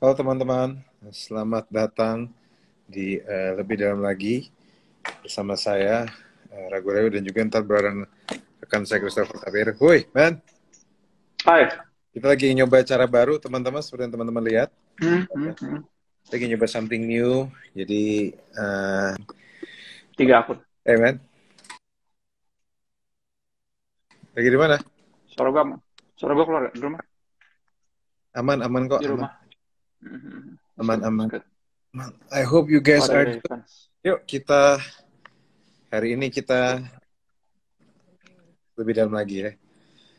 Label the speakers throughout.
Speaker 1: Halo teman-teman, selamat datang di Lebih Dalam Lagi bersama saya, Ragu Rewi, dan juga ntar bareng rekan saya Christopher Tabir. Woi, man,
Speaker 2: Hai.
Speaker 1: kita lagi nyoba cara baru teman-teman, seperti yang teman-teman lihat.
Speaker 2: Hmm, hmm, hmm.
Speaker 1: Lagi nyoba something new, jadi,
Speaker 2: Tiga akun.
Speaker 1: man, lagi di mana?
Speaker 2: Suara gua, suara gua keluar gak? Di rumah?
Speaker 1: Aman, aman kok,
Speaker 2: Di
Speaker 1: aman,
Speaker 2: rumah. Hmm, hmm, hmm. It's
Speaker 1: aman,
Speaker 2: good, it's
Speaker 1: aman.
Speaker 2: good.
Speaker 1: I hope you
Speaker 2: Oh,
Speaker 1: guys
Speaker 2: ada
Speaker 1: are
Speaker 2: dari
Speaker 1: good.
Speaker 2: fans.
Speaker 1: Yuk, hari ini kita lebih dalam lagi ya.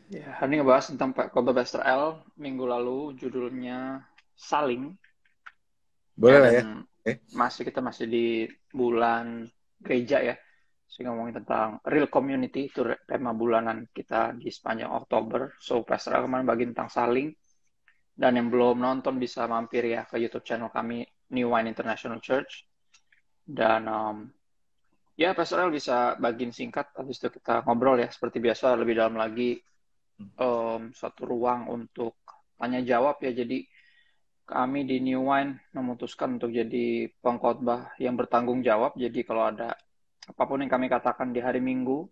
Speaker 2: Ya, hari ini ngebahas tentang Pak Khotbah Pastor L. Minggu lalu judulnya Saling. Ya,
Speaker 1: Boleh lah ya.
Speaker 2: dan
Speaker 1: Oke.
Speaker 2: kita masih di bulan gereja ya. Saya ngomongin tentang real community, itu tema bulanan kita di sepanjang Oktober. So, Pastor L kemarin bagi tentang Saling. Dan yang belum nonton bisa mampir ya ke YouTube channel kami, New Wine International Church. Dan ya, Pastor El bisa bagiin singkat, habis itu kita ngobrol ya, seperti biasa, lebih dalam lagi suatu ruang untuk tanya jawab ya. Jadi kami di New Wine memutuskan untuk jadi pengkhotbah yang bertanggung jawab. Jadi kalau ada apapun yang kami katakan di hari Minggu,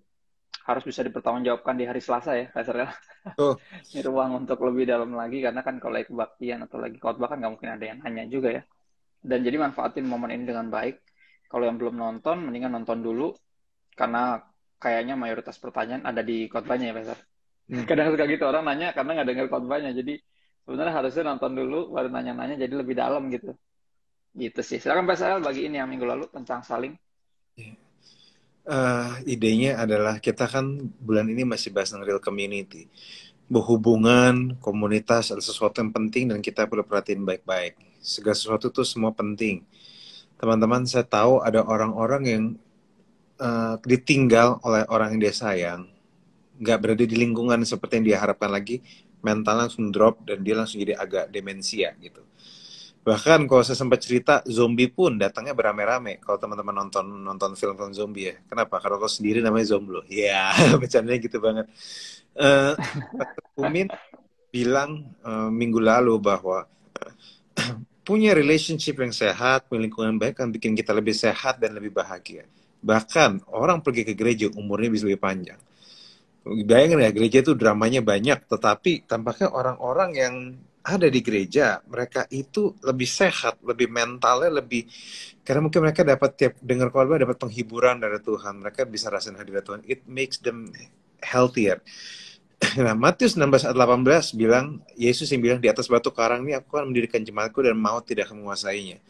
Speaker 2: harus bisa dipertanggungjawabkan di hari Selasa ya, Pastor El.
Speaker 1: Tuh,
Speaker 2: Ini ruang untuk lebih dalam lagi, karena kan kalau lagi kebaktian atau lagi khotbah kan nggak mungkin ada yang nanya juga ya. Dan jadi manfaatin momen ini dengan baik. Kalau yang belum nonton, mendingan nonton dulu, karena kayaknya mayoritas pertanyaan ada di khotbahnya ya, Pastor.
Speaker 1: hmm.
Speaker 2: Kadang suka gitu, orang nanya karena nggak dengar khotbahnya. Jadi sebenarnya harusnya nonton dulu, baru nanya-nanya, jadi lebih dalam gitu. Gitu sih. Silakan Pastor bagi ini yang minggu lalu tentang saling.
Speaker 1: Idenya adalah kita kan bulan ini masih bahas tentang real community. Berhubungan, komunitas adalah sesuatu yang penting dan kita perlu perhatiin baik-baik. Segala sesuatu itu semua penting. Teman-teman, saya tahu ada orang-orang yang ditinggal oleh orang yang dia sayang, nggak berada di lingkungan seperti yang dia harapkan lagi, mental langsung drop dan dia langsung jadi agak demensia gitu. Bahkan kalau saya sempat cerita, zombie pun datangnya beramai-ramai. Kalau teman-teman nonton nonton film-film zombie ya. Kenapa? Karena kalau sendiri namanya zomblo. Ya, bercandanya gitu banget. Eh, Umin bilang minggu lalu bahwa punya relationship yang sehat, punya lingkungan baik kan bikin kita lebih sehat dan lebih bahagia. Bahkan orang pergi ke gereja umurnya bisa lebih panjang. Bayangin ya, gereja itu dramanya banyak, tetapi tampaknya orang-orang yang ada di gereja, mereka itu lebih sehat, lebih mentalnya lebih, karena mungkin mereka dapat tiap dengar khotbah dapat penghiburan dari Tuhan, mereka bisa rasain hadirat Tuhan, it makes them healthier. Nah, Matius 16 ayat 18 bilang, Yesus yang bilang, di atas batu karang ini aku akan mendirikan jemaatku dan maut tidak akan menguasainya.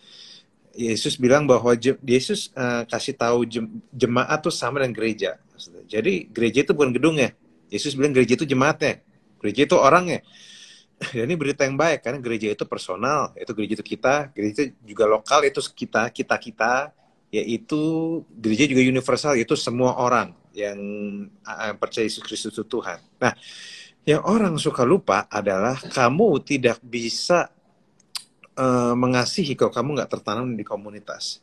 Speaker 1: Yesus bilang bahwa Yesus kasih tahu jemaat tuh sama dengan gereja. Jadi gereja itu bukan gedungnya. Yesus bilang gereja itu jemaatnya. Gereja itu orangnya. Dan ini berita yang baik karena gereja itu personal, itu gereja itu kita, gereja itu juga lokal, itu kita, yaitu gereja juga universal, yaitu semua orang yang percaya Yesus Kristus itu Tuhan. Nah, yang orang suka lupa adalah kamu tidak bisa mengasihi kalau kamu nggak tertanam di komunitas.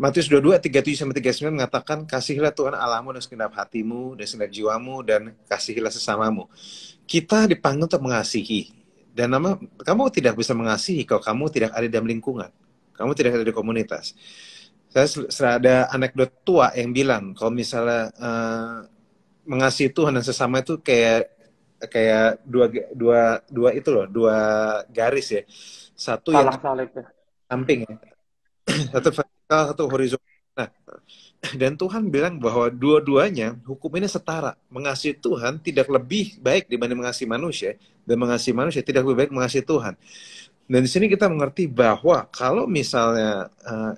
Speaker 1: Matius 22, 37-39 mengatakan, kasihilah Tuhan Allahmu dan segenap hatimu, dan segenap jiwamu, dan kasihilah sesamamu. Kita dipanggil untuk mengasihi. Dan kamu tidak bisa mengasihi kalau kamu tidak ada dalam lingkungan. Kamu tidak ada di komunitas. Saya ada anekdot tua yang bilang, kalau misalnya mengasihi Tuhan dan sesama itu kayak kayak dua dua dua itu loh, dua garis ya. Satu yang
Speaker 2: Palang salib ya.
Speaker 1: samping ya. Satu
Speaker 2: Hmm.
Speaker 1: vertikal, satu horizontal. Nah, dan Tuhan bilang bahwa dua-duanya hukum ini setara. Mengasihi Tuhan tidak lebih baik dibanding mengasihi manusia, dan mengasihi manusia tidak lebih baik mengasihi Tuhan. Dan di sini kita mengerti bahwa kalau misalnya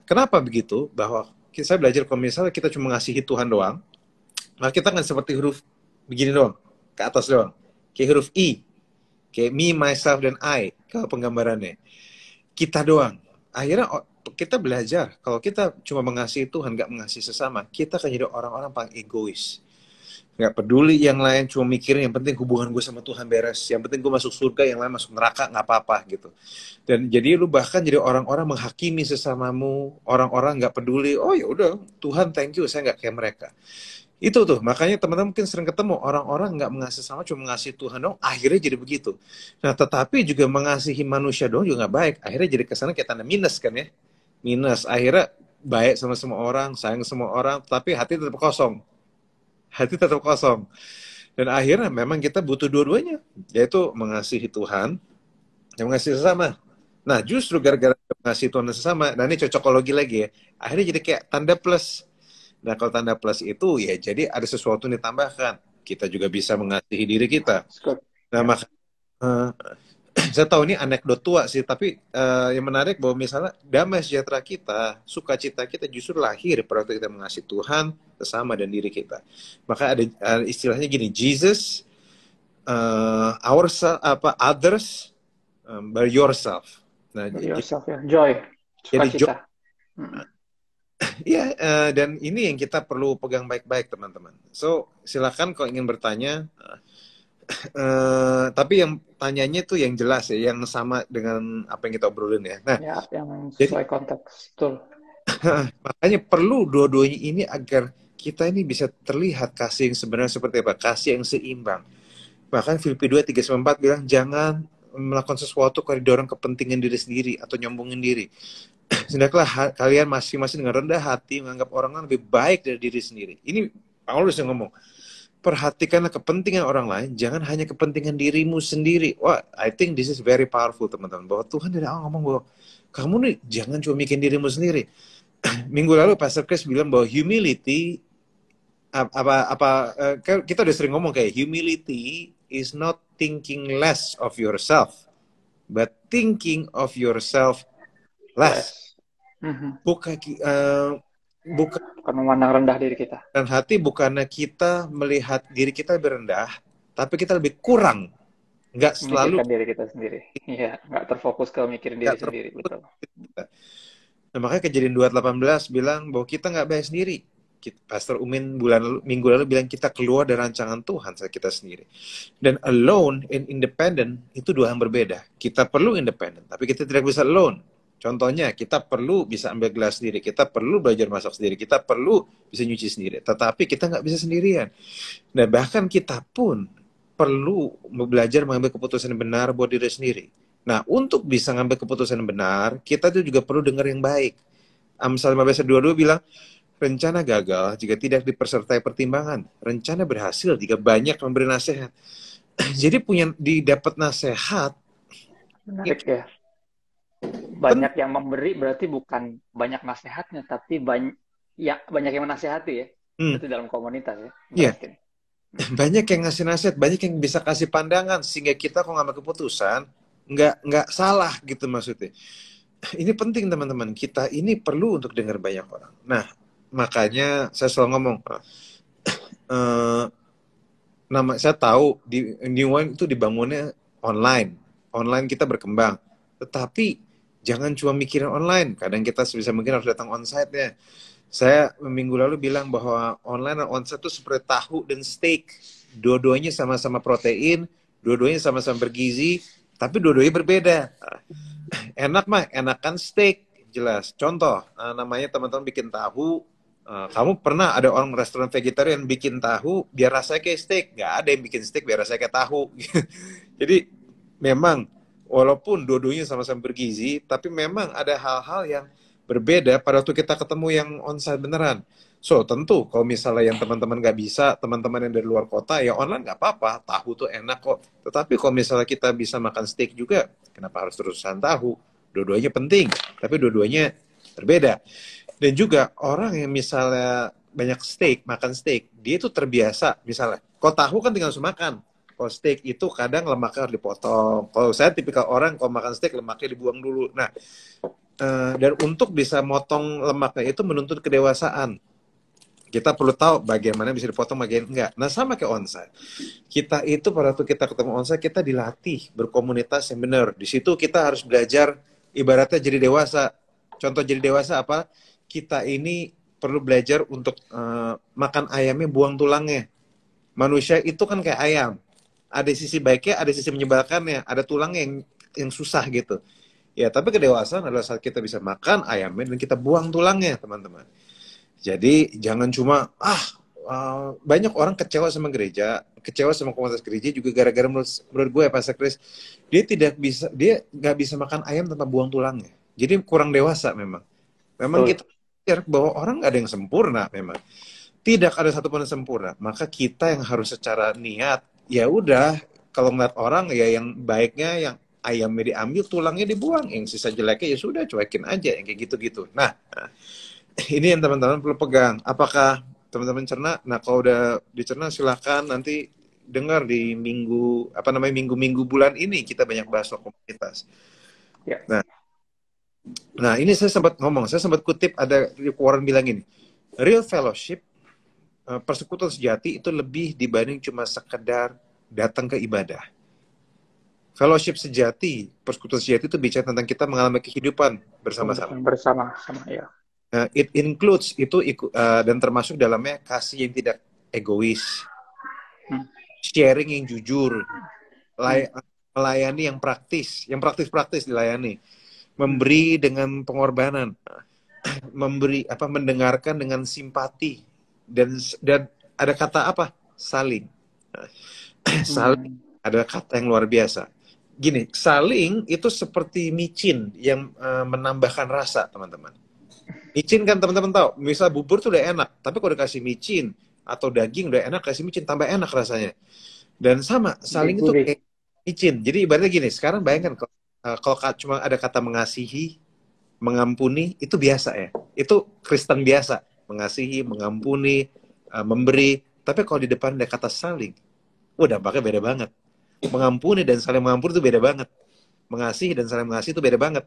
Speaker 1: kenapa begitu? Bahwa saya belajar kalau misalnya kita cuma mengasihi Tuhan doang, maka kita akan seperti huruf begini doang, ke atas doang. Kayak huruf I, kayak me, myself, dan I, kalau penggambarannya. Kita doang. Akhirnya kita belajar kalau kita cuma mengasihi Tuhan, nggak mengasihi sesama, kita akan jadi orang-orang paling egois, nggak peduli yang lain, cuma mikirin yang penting hubungan gue sama Tuhan beres, yang penting gue masuk surga, yang lain masuk neraka nggak apa-apa gitu. Dan jadi lu bahkan jadi orang-orang menghakimi sesamamu, orang-orang nggak peduli, oh ya udah Tuhan thank you, saya nggak kayak mereka. Itu tuh, makanya teman-teman mungkin sering ketemu orang-orang nggak mengasihi sama, cuma mengasihi Tuhan dong, akhirnya jadi begitu. Nah, tetapi juga mengasihi manusia dong juga nggak baik. Akhirnya jadi kesana kayak tanda minus kan ya. Minus. Akhirnya baik sama semua orang, sayang semua orang, tapi hati tetap kosong. Hati tetap kosong. Dan akhirnya memang kita butuh dua-duanya, yaitu mengasihi Tuhan dan mengasihi sesama. Nah, justru gara-gara mengasihi Tuhan dan sesama, nah ini cocokologi lagi ya, akhirnya jadi kayak tanda plus. Nah, kalau tanda plus itu ya jadi ada sesuatu yang ditambahkan. Kita juga bisa mengasihi diri kita.
Speaker 2: Good.
Speaker 1: Nah,
Speaker 2: Ya.
Speaker 1: maka saya tahu ini anekdot tua sih, tapi yang menarik bahwa misalnya damai sejahtera kita, sukacita kita justru lahir pada waktu kita mengasihi Tuhan, sesama dan diri kita. Maka ada istilahnya gini, Jesus, others, by yourself. Nah,
Speaker 2: Be yourself ya. Joy.
Speaker 1: jadi
Speaker 2: Sukacita. Hmm.
Speaker 1: iya, dan ini yang kita perlu pegang baik-baik teman-teman. So silakan kalau ingin bertanya. Tapi yang tanyanya tuh yang jelas ya, yang sama dengan apa yang kita obrolin ya. Nah,
Speaker 2: Ya, yang
Speaker 1: jadi
Speaker 2: sesuai konteks. Betul.
Speaker 1: makanya perlu dua-duanya ini agar kita ini bisa terlihat kasih yang sebenarnya seperti apa, kasih yang seimbang. Bahkan Filipi 2:3-4 bilang jangan melakukan sesuatu karena didorong kepentingan diri sendiri atau nyombongin diri. Hendaklah kalian masing-masing dengan rendah hati menganggap orang lain lebih baik dari diri sendiri. Ini Paulus yang ngomong. Perhatikanlah kepentingan orang lain, jangan hanya kepentingan dirimu sendiri. Wah, I think this is very powerful, teman-teman. Bahwa Tuhan dari awal ngomong bahwa kamu nih jangan cuma mikirin dirimu sendiri. Minggu lalu Pastor Chris bilang bahwa humility, kita udah sering ngomong kayak humility is not thinking less of yourself, but thinking of yourself less.
Speaker 2: Mhm.
Speaker 1: Bukan
Speaker 2: Bukan memandang rendah diri kita.
Speaker 1: dan hati bukannya kita melihat diri kita lebih rendah, tapi kita lebih kurang. Nggak selalu
Speaker 2: Memikirkan diri kita sendiri. Iya, nggak terfokus ke mikirin diri
Speaker 1: nggak
Speaker 2: sendiri.
Speaker 1: terfokus
Speaker 2: Betul.
Speaker 1: kita. Nah, makanya Kejadian 2:18 bilang bahwa kita nggak baik sendiri. Pastor Umin minggu lalu bilang kita keluar dari rancangan Tuhan saat kita sendiri. Dan alone and independent itu dua yang berbeda. Kita perlu independen, tapi kita tidak bisa alone. Contohnya, kita perlu bisa ambil gelas sendiri, kita perlu belajar masak sendiri, kita perlu bisa nyuci sendiri. Tetapi kita nggak bisa sendirian. Dan bahkan kita pun perlu belajar mengambil keputusan yang benar buat diri sendiri. Nah, untuk bisa ngambil keputusan yang benar, kita tuh juga perlu dengar yang baik. Amsal 15:22 bilang, rencana gagal jika tidak disertai pertimbangan. Rencana berhasil jika banyak memberi nasihat. Jadi didapat nasihat.
Speaker 2: Menarik ya. Banyak yang memberi berarti bukan banyak nasihatnya, tapi banyak yang menasehati ya. Berarti dalam komunitas ya.
Speaker 1: Iya.
Speaker 2: Berarti.
Speaker 1: Banyak yang ngasih nasihat, banyak yang bisa kasih pandangan sehingga kita kalau ngambil keputusan nggak salah gitu maksudnya. Ini penting teman-teman, kita ini perlu untuk dengar banyak orang. Nah, makanya saya selalu ngomong, saya tahu di New Wine itu dibangunnya online kita berkembang, tetapi jangan cuma mikirin online. Kadang kita sebisa mungkin harus datang onsite-nya. Saya minggu lalu bilang bahwa online dan onsite itu seperti tahu dan steak. Dua-duanya sama-sama protein, dua-duanya sama-sama bergizi, tapi dua-duanya berbeda. Enak mah, enakan steak, jelas. Contoh, namanya teman-teman bikin tahu. Kamu pernah ada orang restoran vegetarian bikin tahu biar rasanya kayak steak? Nggak ada yang bikin steak biar rasanya kayak tahu. Jadi memang walaupun dua-duanya sama-sama bergizi, tapi memang ada hal-hal yang berbeda pada waktu kita ketemu yang onsite beneran. So, tentu kalau misalnya yang teman-teman nggak bisa, teman-teman yang dari luar kota, ya online nggak apa-apa. Tahu tuh enak kok. Tetapi kalau misalnya kita bisa makan steak juga, kenapa harus terusan tahu? Dua-duanya penting, tapi dua-duanya berbeda. Dan juga orang yang misalnya banyak makan steak, dia itu terbiasa. Misalnya, kalau tahu kan tinggal langsung makan. Kalau steak itu kadang lemaknya harus dipotong. Kalau saya tipikal orang, kalau makan steak lemaknya dibuang dulu. Nah, dan untuk bisa motong lemaknya itu menuntut kedewasaan. Kita perlu tahu bagaimana bisa dipotong, bagian enggak. Nah, sama kayak onsite. Kita itu pada waktu kita ketemu onsite, kita dilatih berkomunitas yang benar. Di situ kita harus belajar, ibaratnya jadi dewasa. Contoh jadi dewasa apa? Kita ini perlu belajar untuk makan ayamnya, buang tulangnya. Manusia itu kan kayak ayam. Ada sisi baiknya, ada sisi menyebalkannya. Ada tulangnya yang susah gitu. Ya, tapi kedewasaan adalah saat kita bisa makan ayamnya dan kita buang tulangnya, teman-teman. Jadi, jangan cuma, banyak orang kecewa sama gereja, kecewa sama komunitas gereja juga gara-gara menurut gue ya Pastor Chris, dia nggak bisa makan ayam tanpa buang tulangnya. Jadi kurang dewasa memang. Memang
Speaker 2: Betul.
Speaker 1: kita belajar bahwa orang nggak ada yang sempurna memang. Tidak ada satupun yang sempurna. Maka kita yang harus secara niat, ya udah kalau ngeliat orang ya yang baiknya yang ayamnya diambil, tulangnya dibuang, yang sisa jeleknya ya sudah cuekin aja yang kayak gitu-gitu. Nah, ini yang teman-teman perlu pegang. Apakah teman-teman cerna? Nah, kalau udah dicerna silahkan nanti dengar di minggu-minggu bulan ini kita banyak bahas soal komunitas.
Speaker 2: Ya.
Speaker 1: Nah, ini saya sempat kutip ada Rick Warren bilang ini, real fellowship, persekutuan sejati itu lebih dibanding cuma sekedar datang ke ibadah. Fellowship sejati, persekutuan sejati itu bicara tentang kita mengalami kehidupan bersama-sama.
Speaker 2: Bersama-sama, ya.
Speaker 1: It includes dan termasuk dalamnya kasih yang tidak egois, sharing yang jujur, melayani yang praktis dilayani, memberi dengan pengorbanan, mendengarkan dengan simpati, dan ada kata apa? Saling. Saling ada kata yang luar biasa. Gini, saling itu seperti micin yang menambahkan rasa, teman-teman. Micin kan teman-teman tahu, misal bubur tuh udah enak, tapi kalau dikasih micin atau daging udah enak, kasih micin tambah enak rasanya. Dan sama, saling itu kayak micin. Jadi ibaratnya gini, sekarang bayangkan kalau cuma ada kata mengasihi, mengampuni, itu biasa ya. Itu Kristen biasa, mengasihi, mengampuni, memberi. Tapi kalau di depan ada kata saling, dampaknya beda banget. Mengampuni dan saling mengampuni itu beda banget. Mengasihi dan saling mengasihi itu beda banget.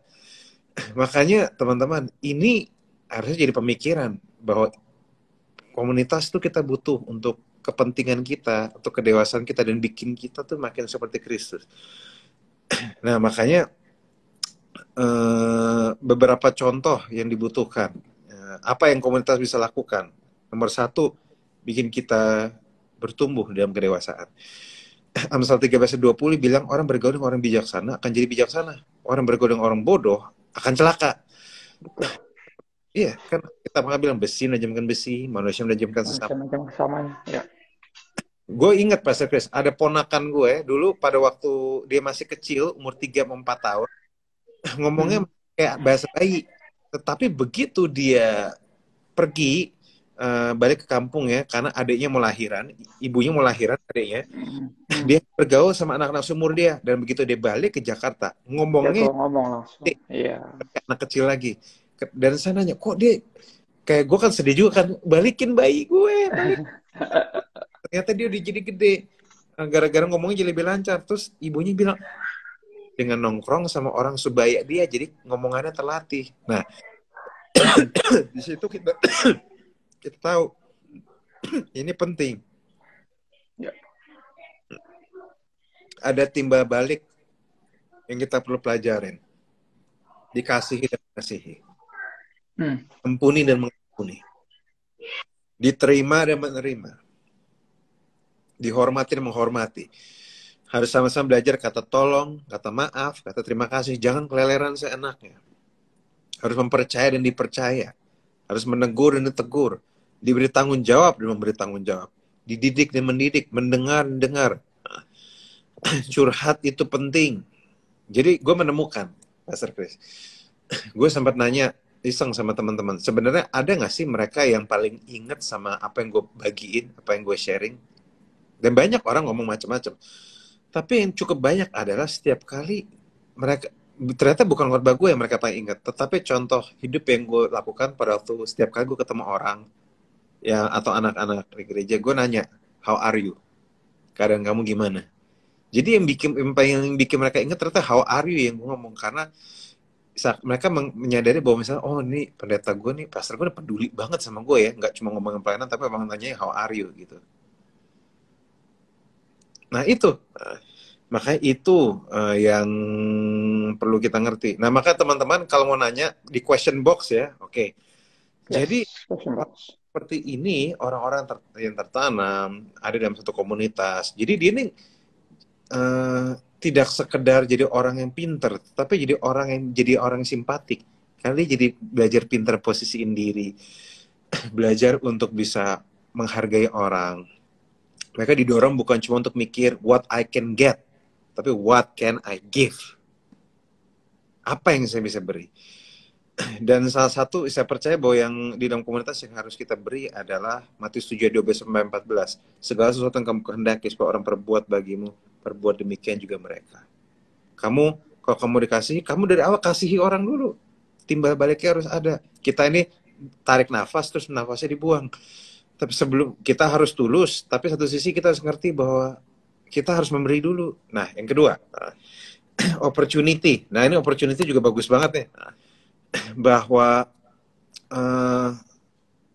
Speaker 1: Makanya teman-teman, ini harusnya jadi pemikiran bahwa komunitas itu kita butuh untuk kepentingan kita, untuk kedewasaan kita, dan bikin kita tuh makin seperti Kristus. Nah, makanya beberapa contoh yang dibutuhkan. Apa yang komunitas bisa lakukan? Nomor 1, bikin kita bertumbuh dalam kedewasaan. Amsal 13:20 bilang orang bergaul dengan orang bijaksana akan jadi bijaksana. Orang bergaul dengan orang bodoh akan celaka. Iya, kan kita pernah bilang besi menajamkan besi, manusia menajamkan
Speaker 2: sesamanya. Ya.
Speaker 1: Gue ingat Pastor Chris, ada ponakan gue dulu pada waktu dia masih kecil, umur 3-4 tahun, ngomongnya kayak bahasa bayi. Tetapi begitu dia pergi, balik ke kampung ya, karena adiknya mau lahiran, ibunya mau lahiran adiknya, dia bergaul sama anak-anak seumur dia, dan begitu dia balik ke Jakarta, ngomongnya
Speaker 2: ngomong langsung. Iya.
Speaker 1: Anak kecil lagi. Dan saya nanya, kok dia kayak gue kan sedih juga kan, balikin bayi gue, ternyata dia udah jadi gede gara-gara ngomongnya jadi lebih lancar. Terus ibunya bilang dengan nongkrong sama orang sebaya dia, jadi ngomongannya terlatih. Nah, di situ kita tahu ini penting.
Speaker 2: Ya.
Speaker 1: Ada timbal balik yang kita perlu pelajarin. Dikasihi dan mengasihi. Ampuni dan mengampuni. Diterima dan menerima. Dihormati dan menghormati. Harus sama-sama belajar kata tolong, kata maaf, kata terima kasih. Jangan keleleran seenaknya. Harus mempercaya dan dipercaya. Harus menegur dan ditegur. Diberi tanggung jawab dan memberi tanggung jawab. Dididik dan mendidik. Mendengar dan dengar. Curhat itu penting. Jadi gue menemukan, Pastor Chris, gue sempat nanya iseng sama teman-teman, sebenarnya ada nggak sih mereka yang paling inget sama apa yang gue bagiin, apa yang gue sharing? Dan banyak orang ngomong macam-macam. Tapi yang cukup banyak adalah setiap kali mereka, ternyata bukan khotbah gue yang mereka paling ingat, tetapi contoh hidup yang gue lakukan pada waktu setiap kali gue ketemu orang ya atau anak-anak di gereja, gue nanya, how are you? Keadaan kamu gimana? Jadi yang bikin mereka ingat ternyata how are you yang gue ngomong, karena mereka menyadari bahwa misalnya, oh ini pendeta gue nih, pastor gue udah peduli banget sama gue ya, nggak cuma ngomongin pelayanan, tapi emang nanya how are you gitu. Nah itu, makanya itu yang perlu kita ngerti. Nah maka teman-teman kalau mau nanya di question box ya, oke. Jadi seperti ini orang-orang yang tertanam ada dalam satu komunitas. Jadi dia ini tidak sekedar jadi orang yang pinter, tapi jadi orang yang simpatik. Karena dia jadi belajar pinter posisiin diri, belajar untuk bisa menghargai orang. Mereka didorong bukan cuma untuk mikir what I can get, tapi what can I give. Apa yang saya bisa beri. Dan salah satu saya percaya bahwa yang di dalam komunitas yang harus kita beri adalah Matius 7:12-14. Segala sesuatu yang kamu kehendaki supaya orang perbuat bagimu, perbuat demikian juga mereka. Kalau kamu dikasihi, kamu dari awal kasihi orang dulu. Timbal baliknya harus ada. Kita ini tarik nafas terus nafasnya dibuang. Tapi sebelum kita harus tulus, tapi satu sisi kita harus ngerti bahwa kita harus memberi dulu. Nah, yang kedua, opportunity. Nah, ini opportunity juga bagus banget nih. Bahwa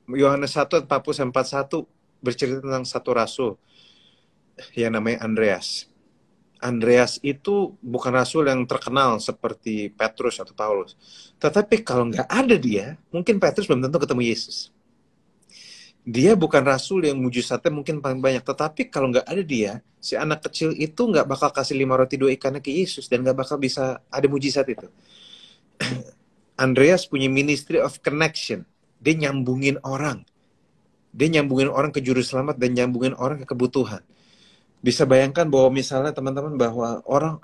Speaker 1: Yohanes 1:40-41 bercerita tentang satu rasul yang namanya Andreas. Andreas itu bukan rasul yang terkenal seperti Petrus atau Paulus. Tetapi kalau nggak ada dia, mungkin Petrus belum tentu ketemu Yesus. Dia bukan rasul yang mujizatnya mungkin paling banyak. Tetapi kalau nggak ada dia, si anak kecil itu nggak bakal kasih 5 roti 2 ikannya ke Yesus. Dan nggak bakal bisa ada mujizat itu. Andreas punya ministry of connection. Dia nyambungin orang. Dia nyambungin orang ke juru selamat dan nyambungin orang ke kebutuhan. Bisa bayangkan bahwa misalnya teman-teman bahwa orang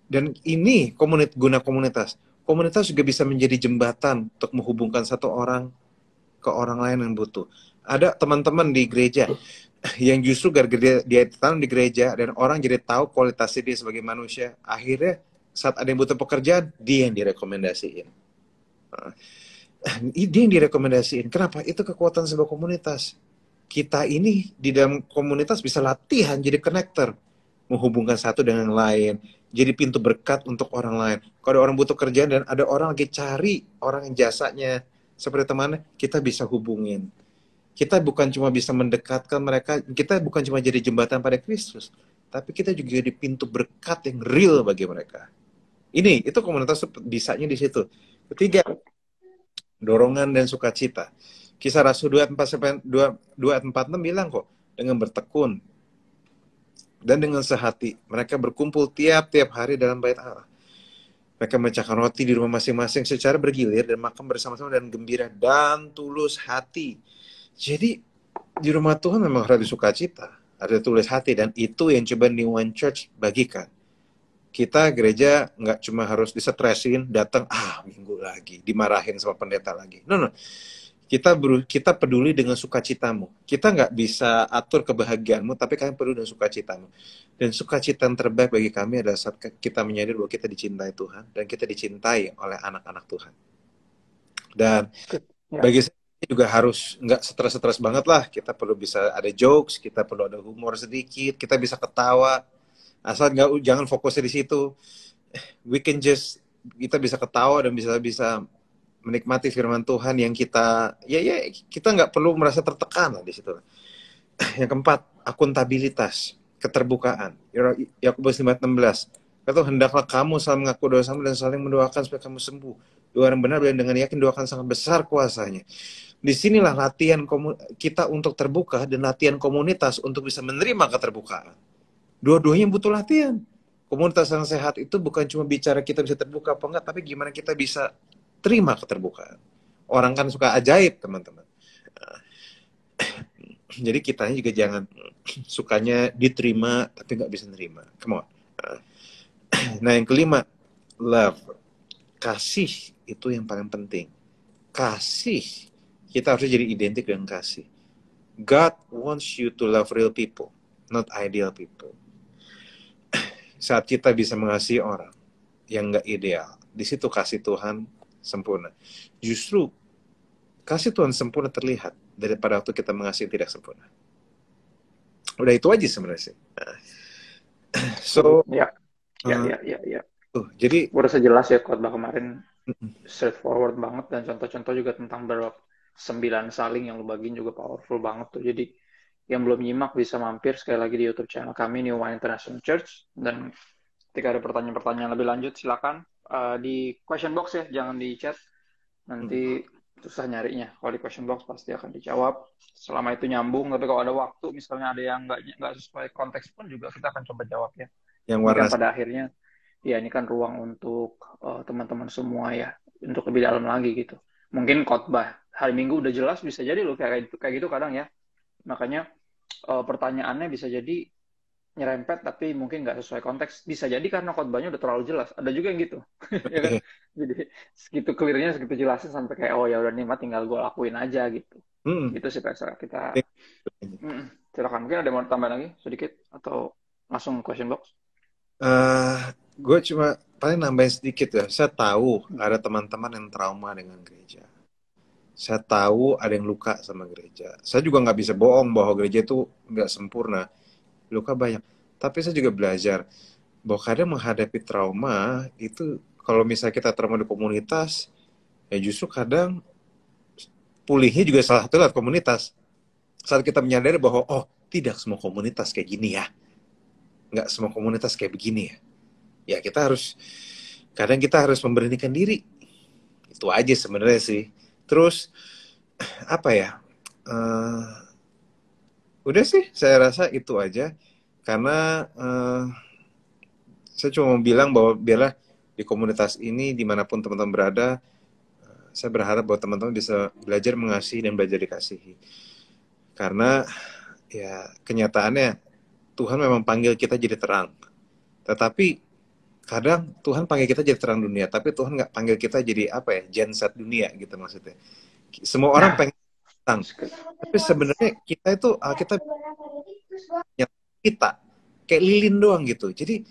Speaker 1: dan ini guna komunitas. Komunitas juga bisa menjadi jembatan untuk menghubungkan satu orang ke orang lain yang butuh. Ada teman-teman di gereja yang justru gara-gara dia tanam di gereja dan orang jadi tahu kualitasnya dia sebagai manusia. Akhirnya saat ada yang butuh pekerjaan, dia yang direkomendasiin. Dia yang direkomendasiin. Kenapa? Itu kekuatan sebuah komunitas. Kita ini di dalam komunitas bisa latihan jadi connector, menghubungkan satu dengan yang lain, jadi pintu berkat untuk orang lain. Kalau ada orang butuh kerjaan dan ada orang lagi cari orang yang jasanya seperti temannya, kita bisa hubungin. Kita bukan cuma bisa mendekatkan mereka, kita bukan cuma jadi jembatan pada Kristus, tapi kita juga jadi pintu berkat yang real bagi mereka. Itu komunitas bisanya di situ. Ketiga, dorongan dan sukacita. Kisah Rasul 2:46 bilang kok, dengan bertekun dan dengan sehati, mereka berkumpul tiap-tiap hari dalam bait Allah. Mereka memecahkan roti di rumah masing-masing secara bergilir dan makan bersama-sama dan gembira dan tulus hati. Jadi di rumah Tuhan memang harus sukacita, ada tulus hati, dan itu yang coba New One Church bagikan. Kita gereja nggak cuma harus disetresin, datang minggu lagi, dimarahin sama pendeta lagi. No. Kita peduli dengan sukacitamu. Kita nggak bisa atur kebahagiaanmu, tapi kalian peduli dengan sukacitamu. Dan sukacita yang terbaik bagi kami adalah saat kita menyadari bahwa kita dicintai Tuhan dan kita dicintai oleh anak-anak Tuhan. Dan bagi saya juga harus nggak stres-stres banget lah. Kita perlu bisa ada jokes, kita perlu ada humor sedikit, kita bisa ketawa. Asal jangan fokusnya di situ. Kita bisa ketawa dan bisa menikmati firman Tuhan yang kita nggak perlu merasa tertekan lah di situ. Yang keempat, akuntabilitas, keterbukaan. Yakobus 5:16. Kata hendaklah kamu saling mengaku dosamu dan saling mendoakan supaya kamu sembuh. Dua orang benar dan dengan yakin doakan sangat besar kuasanya. Disinilah latihan kita untuk terbuka dan latihan komunitas untuk bisa menerima keterbukaan. Dua-duanya butuh latihan. Komunitas yang sehat itu bukan cuma bicara kita bisa terbuka apa enggak, tapi gimana kita bisa terima keterbukaan. Orang kan suka ajaib, teman-teman. Jadi kitanya juga jangan sukanya diterima tapi nggak bisa nerima. Come on. Nah, yang kelima, love. Kasih itu yang paling penting. Kasih. Kita harus jadi identik dengan kasih. God wants you to love real people, not ideal people. Saat kita bisa mengasihi orang yang nggak ideal, di situ kasih Tuhan sempurna. Justru kasih Tuhan sempurna terlihat daripada waktu kita mengasihi tidak sempurna. Udah itu aja sebenarnya sih. So
Speaker 2: ya.
Speaker 1: Jadi
Speaker 2: gue rasa jelas ya khotbah kemarin, straightforward banget, dan contoh-contoh juga tentang 9 saling yang lu bagiin juga powerful banget tuh. Jadi yang belum nyimak bisa mampir sekali lagi di YouTube channel kami New One International Church, dan ketika ada pertanyaan-pertanyaan lebih lanjut silakan di question box ya, jangan di chat, nanti susah nyarinya. Kalau di question box pasti akan dijawab selama itu nyambung, tapi kalau ada waktu misalnya ada yang nggak sesuai konteks pun juga kita akan coba jawab ya.
Speaker 1: Yang warna
Speaker 2: pada akhirnya ya ini kan ruang untuk teman-teman semua ya, untuk lebih dalam lagi gitu. Mungkin khotbah hari Minggu udah jelas, bisa jadi loh kayak gitu kadang ya. Makanya pertanyaannya bisa jadi nyerempet tapi mungkin nggak sesuai konteks. Bisa jadi karena khotbahnya udah terlalu jelas. Ada juga yang gitu, ya kan?
Speaker 1: Oke.
Speaker 2: Jadi segitu clearnya, segitu jelasnya sampai kayak oh ya udah nih mah tinggal gue lakuin aja gitu.
Speaker 1: Hmm.
Speaker 2: Gitu sih Pak. Kita silakan, mungkin ada mau tambah lagi sedikit atau langsung question box.
Speaker 1: Eh, gue cuma paling nambahin sedikit ya. Saya tahu
Speaker 2: Hmm.
Speaker 1: ada teman-teman yang trauma dengan gereja. Saya tahu ada yang luka sama gereja. Saya juga nggak bisa bohong bahwa gereja itu nggak sempurna. Luka banyak. Tapi saya juga belajar bahwa kadang menghadapi trauma itu, kalau misalnya kita trauma di komunitas, ya justru kadang pulihnya juga salah satu lewat komunitas. Saat kita menyadari bahwa, oh, tidak semua komunitas kayak gini ya. Nggak semua komunitas kayak begini ya. Ya kita harus, kadang kita harus memberanikan diri. Itu aja sebenarnya sih. Terus, apa ya, uh, udah sih, saya rasa itu aja. Karena saya cuma mau bilang bahwa biarlah di komunitas ini, dimanapun teman-teman berada, saya berharap bahwa teman-teman bisa belajar mengasihi dan belajar dikasihi. Karena ya kenyataannya Tuhan memang panggil kita jadi terang. Tetapi kadang Tuhan panggil kita jadi terang dunia, tapi Tuhan nggak panggil kita jadi apa ya, genset dunia gitu maksudnya. Semua orang
Speaker 2: Nah,
Speaker 1: pengen terang, tapi sebenarnya kita itu kita kita kayak lilin doang gitu. Jadi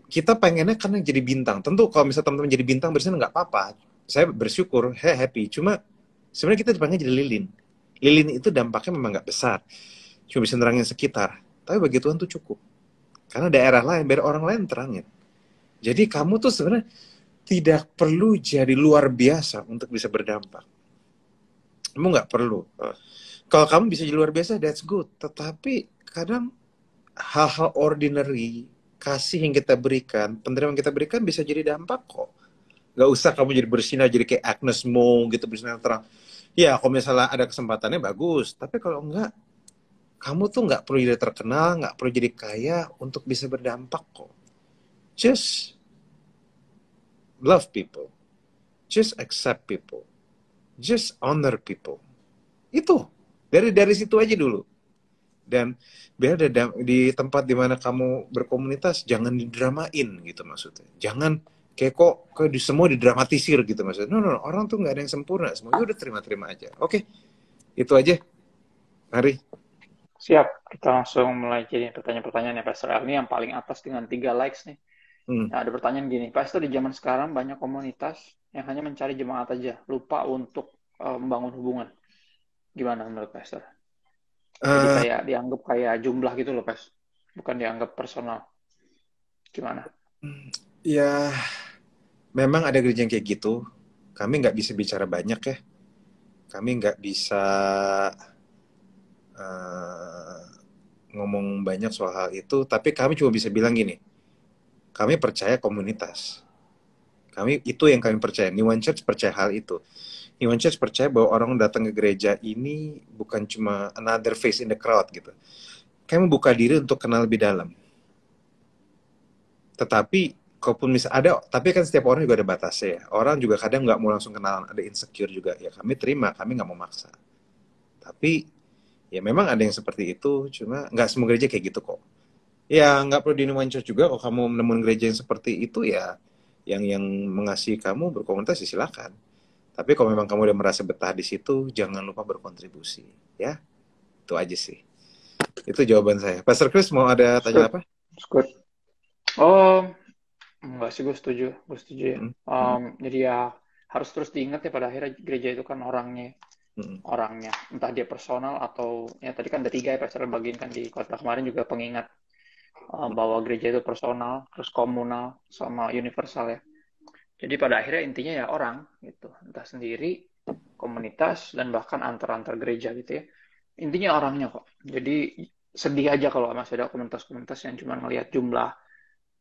Speaker 1: kita pengennya karena jadi bintang. Tentu kalau misalnya teman-teman jadi bintang bersih nggak apa-apa. Saya bersyukur, happy. Cuma sebenarnya kita dipanggil jadi lilin. Lilin itu dampaknya memang nggak besar, cuma bisa nerangin sekitar. Tapi bagi Tuhan tuh cukup. Karena daerah lain, biar orang lain terangin. Jadi kamu tuh sebenarnya tidak perlu jadi luar biasa untuk bisa berdampak. Kamu nggak perlu. Kalau kamu bisa jadi luar biasa, that's good. Tetapi kadang hal-hal ordinary, kasih yang kita berikan, penerimaan yang kita berikan bisa jadi dampak kok. Gak usah kamu jadi bersinar, jadi kayak Agnes Mo gitu, bersinar terang. Ya, kalau misalnya ada kesempatannya bagus. Tapi kalau enggak, kamu tuh nggak perlu jadi terkenal, nggak perlu jadi kaya untuk bisa berdampak kok. Just love people. Just accept people. Just honor people. Itu. Dari situ aja dulu. Dan biar di tempat dimana kamu berkomunitas, jangan didramain gitu maksudnya. Jangan kayak kok semua didramatisir gitu maksudnya. No, no, no. Orang tuh nggak ada yang sempurna. Semuanya udah terima-terima aja. Oke, itu aja. Mari.
Speaker 2: siap. Kita langsung mulai jadi pertanyaan-pertanyaan ya Pastor. Ini yang paling atas dengan 3 likes nih.
Speaker 1: Hmm.
Speaker 2: Nah, ada pertanyaan gini, Pastor, di zaman sekarang banyak komunitas yang hanya mencari jemaat aja, lupa untuk membangun hubungan. Gimana menurut Pastor? Jadi
Speaker 1: Uh,
Speaker 2: kayak dianggap kayak jumlah gitu loh, Pas. Bukan dianggap personal. Gimana?
Speaker 1: ya, memang ada gereja yang kayak gitu. Kami nggak bisa bicara banyak ya. Kami nggak bisa uh, ngomong banyak soal hal itu. Tapi kami cuma bisa bilang gini. Kami percaya komunitas. Itu yang kami percaya. New One Church percaya hal itu. New One Church percaya bahwa orang datang ke gereja ini bukan cuma another face in the crowd gitu. Kami membuka diri untuk kenal lebih dalam. Tetapi kalaupun misal ada, tapi kan setiap orang juga ada batasnya ya. Orang juga kadang nggak mau langsung kenalan, ada insecure juga. Ya kami terima, kami nggak mau maksa. Tapi ya memang ada yang seperti itu, cuma nggak semua gereja kayak gitu kok. Ya nggak perlu di New One Church juga, kalau kamu menemukan gereja yang seperti itu ya, yang mengasihi kamu berkomunitas ya silakan. Tapi kalau memang kamu udah merasa betah di situ, jangan lupa berkontribusi. Ya, itu aja sih. Itu jawaban saya. Pastor Chris mau ada
Speaker 2: It's
Speaker 1: tanya
Speaker 2: good.
Speaker 1: apa?
Speaker 2: It's good. Oh, enggak sih, gue setuju. Gue setuju ya.
Speaker 1: Mm, mm,
Speaker 2: Jadi ya harus terus diingat ya pada akhirnya gereja itu kan orangnya.
Speaker 1: mm,
Speaker 2: Orangnya. Entah dia personal atau, ya tadi kan ada 3 ya, Pastor bagiin kan di kota kemarin juga pengingat
Speaker 1: mm,
Speaker 2: bahwa gereja itu personal, terus komunal, sama universal ya. Jadi pada akhirnya intinya ya orang gitu, entah sendiri, komunitas, dan bahkan antar-antar gereja gitu ya. Intinya orangnya kok. Jadi sedih aja kalau masih ada komunitas-komunitas yang cuma ngelihat jumlah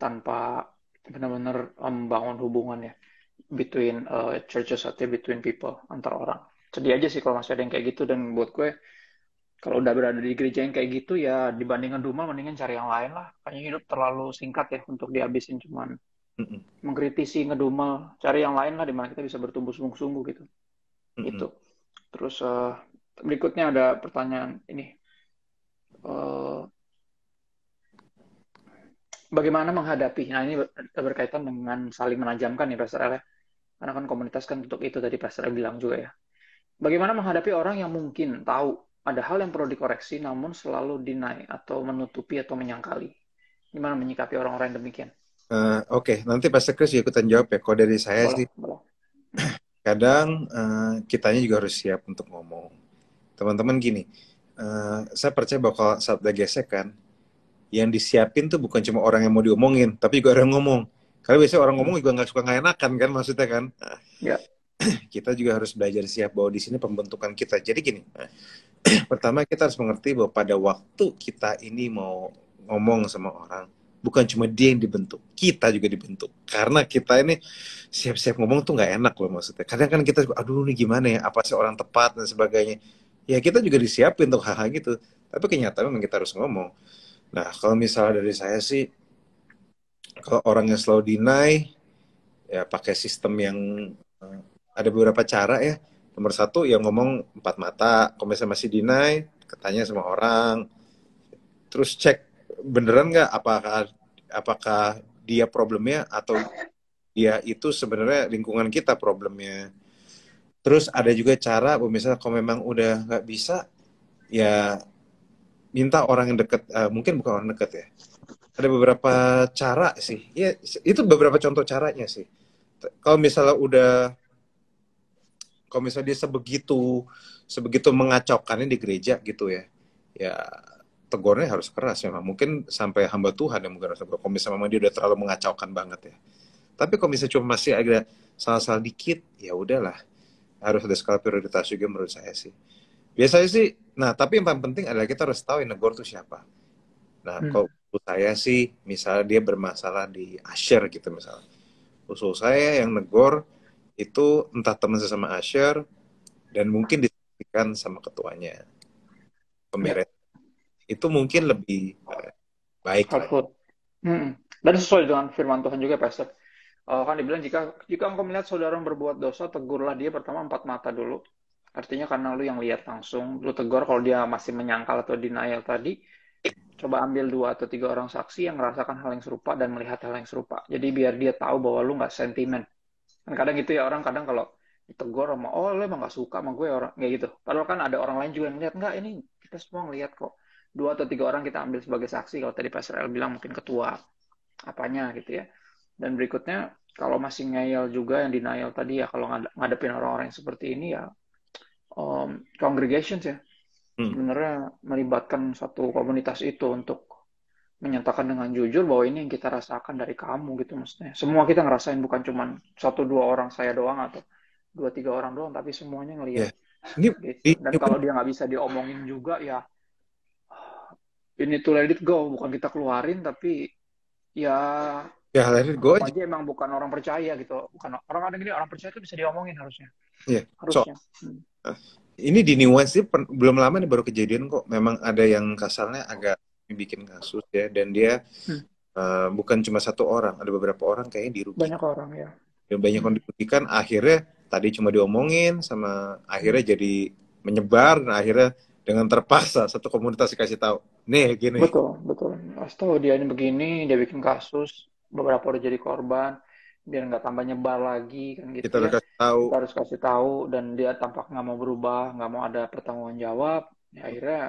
Speaker 2: tanpa benar-benar membangun hubungan ya between churches atau between people, antar orang. Sedih aja sih kalau masih ada yang kayak gitu, dan buat gue kalau udah berada di gereja yang kayak gitu ya dibandingkan rumah mendingan cari yang lain lah. Kayaknya hidup terlalu singkat ya untuk dihabisin cuman
Speaker 1: mm,
Speaker 2: mengkritisi, ngedumel, cari yang lain lah di mana kita bisa bertumbuh sungguh-sungguh gitu.
Speaker 1: mm, mm.
Speaker 2: Itu. Terus berikutnya ada pertanyaan ini. eh, bagaimana menghadapi. Nah, ini berkaitan dengan saling menajamkan ya, Pastor L, ya. Karena kan komunitas kan untuk itu tadi Pastor L bilang juga ya. Bagaimana menghadapi orang yang mungkin tahu ada hal yang perlu dikoreksi, namun selalu deny atau menutupi atau menyangkali. Gimana menyikapi orang-orang yang demikian?
Speaker 1: Oke, nanti Pastor Chris juga ikutan jawab ya. Kalau dari saya
Speaker 2: Boleh,
Speaker 1: sih,
Speaker 2: boleh. Hmm.
Speaker 1: kadang kitanya juga harus siap untuk ngomong. Teman-teman gini, saya percaya bahwa kalau saat ada gesekan, yang disiapin tuh bukan cuma orang yang mau diomongin, tapi juga orang yang ngomong. Karena biasanya orang ngomong juga nggak suka nggak enakan kan, maksudnya kan.
Speaker 2: Ya.
Speaker 1: Kita juga harus belajar siap bahwa di sini pembentukan kita. Jadi gini, pertama kita harus mengerti bahwa pada waktu kita ini mau ngomong sama orang, bukan cuma dia yang dibentuk, kita juga dibentuk. Karena kita ini siap-siap ngomong tuh nggak enak loh maksudnya. Kadang kan kita, aduh ini gimana ya, apa sih orang tepat dan sebagainya. Ya kita juga disiapin untuk hal-hal gitu. Tapi kenyataannya memang kita harus ngomong. Nah kalau misalnya dari saya sih, kalau orang yang selalu deny, ya pakai sistem yang ada beberapa cara ya. Nomor satu, yang ngomong empat mata. Kalau misalnya masih deny, ketanya sama orang. Terus cek beneran nggak apakah dia problemnya atau dia itu sebenarnya lingkungan kita problemnya. Terus ada juga cara, misalnya kalau memang udah nggak bisa, ya minta orang yang deket, mungkin bukan orang deket ya. Ada beberapa cara sih. Ya, itu beberapa contoh caranya sih. Kalau misalnya kalau misalnya dia sebegitu mengacaukannya di gereja gitu ya, ya tegurnya harus keras memang. Mungkin sampai hamba Tuhan yang mungkin harus tegur. Kalau misalnya memang dia udah terlalu mengacaukan banget ya. Tapi kalau misalnya cuma masih ada salah-salah dikit, ya udahlah. Harus ada skala prioritas juga menurut saya sih. Biasanya sih, nah tapi yang paling penting adalah kita harus tahu yang negor itu siapa. Nah,
Speaker 2: Hmm.
Speaker 1: kalau menurut saya sih, misalnya dia bermasalah di Asher gitu misalnya. Usul saya yang negor itu entah teman sesama Asher, dan mungkin diskusikan sama ketuanya,
Speaker 2: Ya,
Speaker 1: pemberes. Itu mungkin lebih baik lah.
Speaker 2: helpful. Hmm. Dan sesuai dengan firman Tuhan juga, Pastor. Kan dibilang jika engkau melihat saudara berbuat dosa, tegurlah dia pertama empat mata dulu. Artinya karena lu yang lihat langsung, lu tegur kalau dia masih menyangkal atau denial tadi, coba ambil dua atau tiga orang saksi yang merasakan hal yang serupa dan melihat hal yang serupa. Jadi biar dia tahu bahwa lu nggak sentimen. Kan kadang gitu ya orang kadang kalau ditegur sama, oh lu emang nggak suka sama gue orang kayak gitu. Padahal kan ada orang lain juga yang lihat, nggak ini kita semua ngelihat kok. Dua atau tiga orang kita ambil sebagai saksi. Kalau tadi Pastor El bilang mungkin ketua apanya gitu ya. Dan berikutnya kalau masih ngeyel juga yang denial tadi ya kalau ngadepin orang-orang yang seperti ini ya congregations ya
Speaker 1: Hmm.
Speaker 2: sebenarnya melibatkan satu komunitas itu untuk menyatakan dengan jujur bahwa ini yang kita rasakan dari kamu gitu maksudnya. Semua kita ngerasain bukan cuma satu dua orang saya doang atau dua tiga orang doang tapi semuanya
Speaker 1: Ya,
Speaker 2: ngelihat
Speaker 1: ini,
Speaker 2: gitu. Dan
Speaker 1: ini pun
Speaker 2: kalau dia nggak bisa diomongin juga ya ini to let it go bukan kita keluarin tapi ya
Speaker 1: ya lain gue
Speaker 2: anggap
Speaker 1: aja.
Speaker 2: aja emang bukan orang percaya gitu. Bukan orang ada gini orang percaya itu bisa diomongin harusnya.
Speaker 1: Ya, so
Speaker 2: Harusnya.
Speaker 1: ini di Nuance sih belum lama nih baru kejadian kok. Memang ada yang kasarnya agak bikin kasus ya, dan dia
Speaker 2: Hmm.
Speaker 1: bukan cuma satu orang, ada beberapa orang kayaknya dirugikan.
Speaker 2: Banyak orang ya.
Speaker 1: Dan banyak yang dirugikan, akhirnya tadi cuma diomongin, sama
Speaker 2: Hmm.
Speaker 1: akhirnya jadi menyebar, dan akhirnya dengan terpaksa satu komunitas dikasih tahu, nih gini,
Speaker 2: Betul, betul. Pas tahu dia ini begini, dia bikin kasus, beberapa udah jadi korban, biar nggak tambah nyebar lagi kan gitu
Speaker 1: kita
Speaker 2: ya.
Speaker 1: udah kasih tahu.
Speaker 2: Kita harus kasih tahu dan dia tampak nggak mau berubah, nggak mau ada pertanggungan jawab. Ya, akhirnya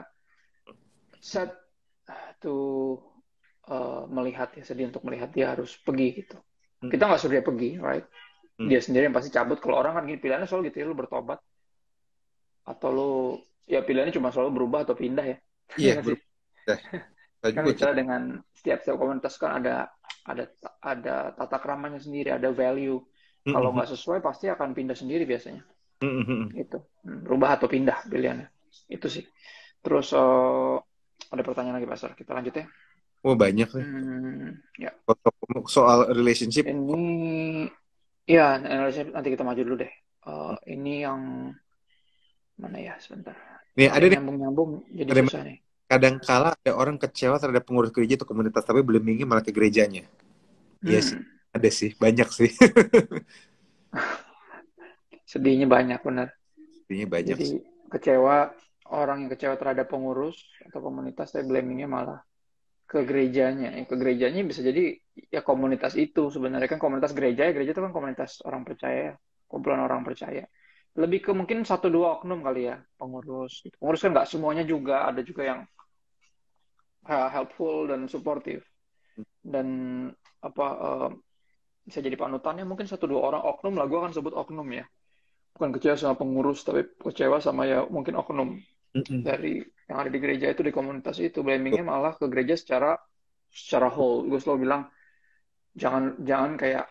Speaker 2: set to melihat ya sedih untuk melihat dia harus pergi gitu. Kita nggak suruh dia pergi, right?
Speaker 1: Hmm.
Speaker 2: Dia sendiri yang pasti cabut. Kalau orang kan gini pilihannya selalu gitu ya, lu bertobat atau lu ya pilihannya cuma selalu berubah atau pindah ya. Iya
Speaker 1: Iya,
Speaker 2: nggak sih?
Speaker 1: berubah. Saya
Speaker 2: Kan
Speaker 1: juga
Speaker 2: bicara dengan setiap komunitas kan ada ada tata keramanya sendiri, ada value. Kalau
Speaker 1: gitu.
Speaker 2: nggak sesuai pasti akan pindah sendiri biasanya.
Speaker 1: Hmm.
Speaker 2: Gitu. Berubah atau pindah pilihannya. Itu sih. Terus ada pertanyaan lagi Pastor. Kita lanjut ya.
Speaker 1: Oh banyak nih.
Speaker 2: Ya.
Speaker 1: Soal relationship,
Speaker 2: Ini ya nanti kita maju dulu deh. Ini yang mana ya sebentar.
Speaker 1: nih
Speaker 2: Ada
Speaker 1: ada
Speaker 2: yang
Speaker 1: nih,
Speaker 2: nyambung-nyambung jadi
Speaker 1: ada
Speaker 2: susah nih.
Speaker 1: kadang kala ada orang kecewa terhadap pengurus gereja atau komunitas, tapi belum ingin malah ke gerejanya. Iya sih,
Speaker 2: Hmm,
Speaker 1: ada sih, banyak sih.
Speaker 2: sedihnya banyak benar.
Speaker 1: Ini banyak
Speaker 2: Jadi
Speaker 1: sih.
Speaker 2: kecewa. orang yang kecewa terhadap pengurus atau komunitas, saya blamingnya malah ke gerejanya. Ke gerejanya bisa jadi ya komunitas itu sebenarnya kan komunitas gereja ya, gereja itu kan komunitas orang percaya, kumpulan orang percaya. Lebih ke mungkin satu dua oknum kali ya pengurus. Pengurus kan nggak semuanya juga, ada juga yang helpful dan supportive dan apa bisa jadi panutannya mungkin satu dua orang oknum lah, gue akan sebut oknum ya, bukan kecewa sama pengurus tapi kecewa sama ya mungkin oknum
Speaker 1: Mm-mm.
Speaker 2: dari yang ada di gereja itu, di komunitas itu. Blamingnya malah ke gereja secara whole. Gue selalu bilang jangan jangan kayak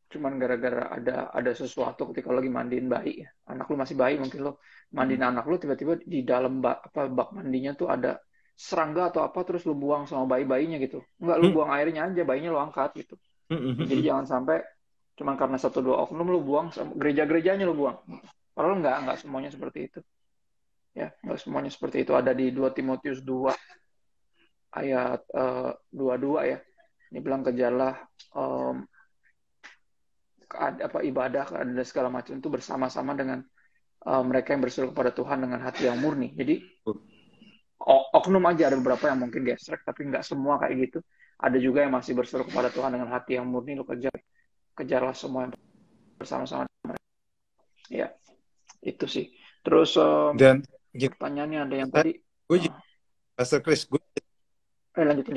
Speaker 2: cuman gara-gara ada sesuatu ketika lo lagi mandiin bayi ya, anak lu masih bayi mungkin lo mandiin anak lu tiba-tiba di dalam bak mandinya tuh ada serangga atau apa terus lu buang sama bayi-bayinya gitu, nggak lu buang airnya aja, bayinya lu angkat gitu. Ya, jadi
Speaker 1: Mm-mm.
Speaker 2: jangan sampai cuman karena satu dua oknum lu buang sama gereja-gerejanya lu buang, padahal nggak semuanya seperti itu ya, nggak semuanya seperti itu. Ada di 2 Timotius 2 ayat 22 ya, ini bilang kejarlah um, ibadah dan segala macam itu bersama-sama dengan mereka yang berseru kepada Tuhan dengan hati yang murni. Jadi oknum aja, ada beberapa yang mungkin gesrek tapi nggak semua kayak gitu. Ada juga yang masih berseru kepada Tuhan dengan hati yang murni. Lo kejarlah semua yang bersama-sama. Ya itu sih. Terus
Speaker 1: Dan gini,
Speaker 2: pertanyaannya ada yang tadi.
Speaker 1: gue juga, Pastor Chris, gue
Speaker 2: Lanjut.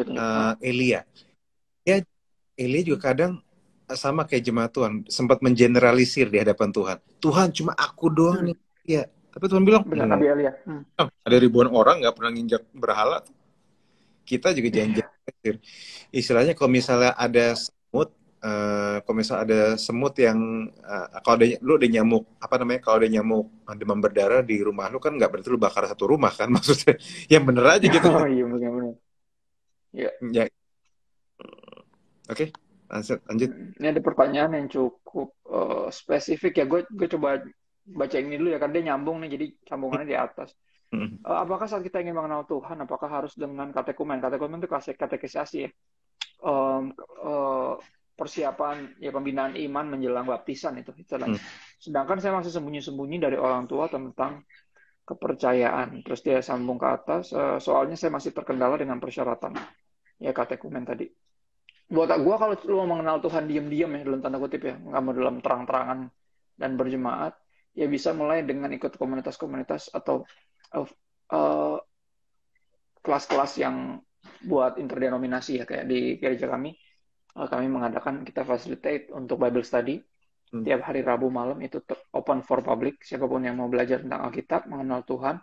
Speaker 1: Elia. Ya, Elia juga kadang sama kayak jemaat Tuhan, sempat mengeneralisir di hadapan Tuhan. Tuhan, cuma aku doang nih. Ya, tapi Tuhan bilang,
Speaker 2: Benar, Nabi Elia.
Speaker 1: ada ribuan orang nggak pernah nginjak berhala. Kita juga jangan
Speaker 2: Iya.
Speaker 1: istilahnya kalau misalnya ada semut, kalau misalnya ada semut yang kalau ada lu ada nyamuk apa namanya, kalau ada nyamuk demam berdarah di rumah lu kan nggak berarti lu bakar satu rumah kan, maksudnya yang bener aja gitu.
Speaker 2: Oh iya benar-benar. Ya.
Speaker 1: Ya, oke, lanjut.
Speaker 2: Ini ada pertanyaan yang cukup spesifik ya. Gue coba baca ini dulu ya, karena dia nyambung nih, jadi sambungannya di atas. Apakah saat kita ingin mengenal Tuhan, apakah harus dengan katekumen? Katekumen itu katekisasi ya. Um, uh, Persiapan ya, pembinaan iman menjelang baptisan itu istilahnya. Sedangkan saya masih sembunyi-sembunyi dari orang tua tentang kepercayaan. Terus dia sambung ke atas, soalnya saya masih terkendala dengan persyaratan ya katekumen tadi. Buat gue, kalau lu mau mengenal Tuhan diam-diam ya, dalam tanda kutip ya, nggak mau dalam terang-terangan dan berjemaat, ya bisa mulai dengan ikut komunitas-komunitas atau uh, kelas-kelas yang buat interdenominasi ya, kayak di gereja kami. Kami mengadakan, kita facilitate untuk Bible study tiap hari Rabu malam, itu open for public, siapapun yang mau belajar tentang Alkitab, mengenal Tuhan,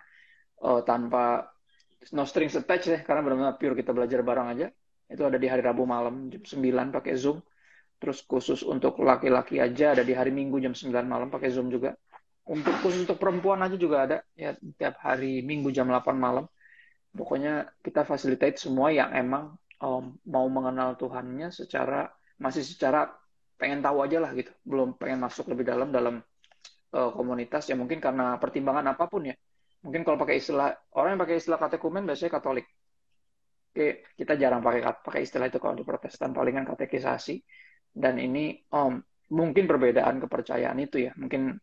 Speaker 2: tanpa no strings attached ya, karena benar-benar pure kita belajar bareng aja. Itu ada di hari Rabu malam jam 9 pakai Zoom. Terus khusus untuk laki-laki aja ada di hari Minggu jam 9 malam pakai Zoom juga. Khusus untuk perempuan aja juga ada ya, tiap hari Minggu jam 8 malam. Pokoknya kita facilitate semua yang emang mau mengenal Tuhannya masih secara pengen tahu aja lah gitu. Belum pengen masuk lebih dalam komunitas ya, mungkin karena pertimbangan apapun ya. Mungkin kalau orang yang pakai istilah katekumen biasanya Katolik. Oke, kita jarang pakai istilah itu kalau di Protestan, palingan katekisasi. Dan ini mungkin perbedaan kepercayaan itu ya. Mungkin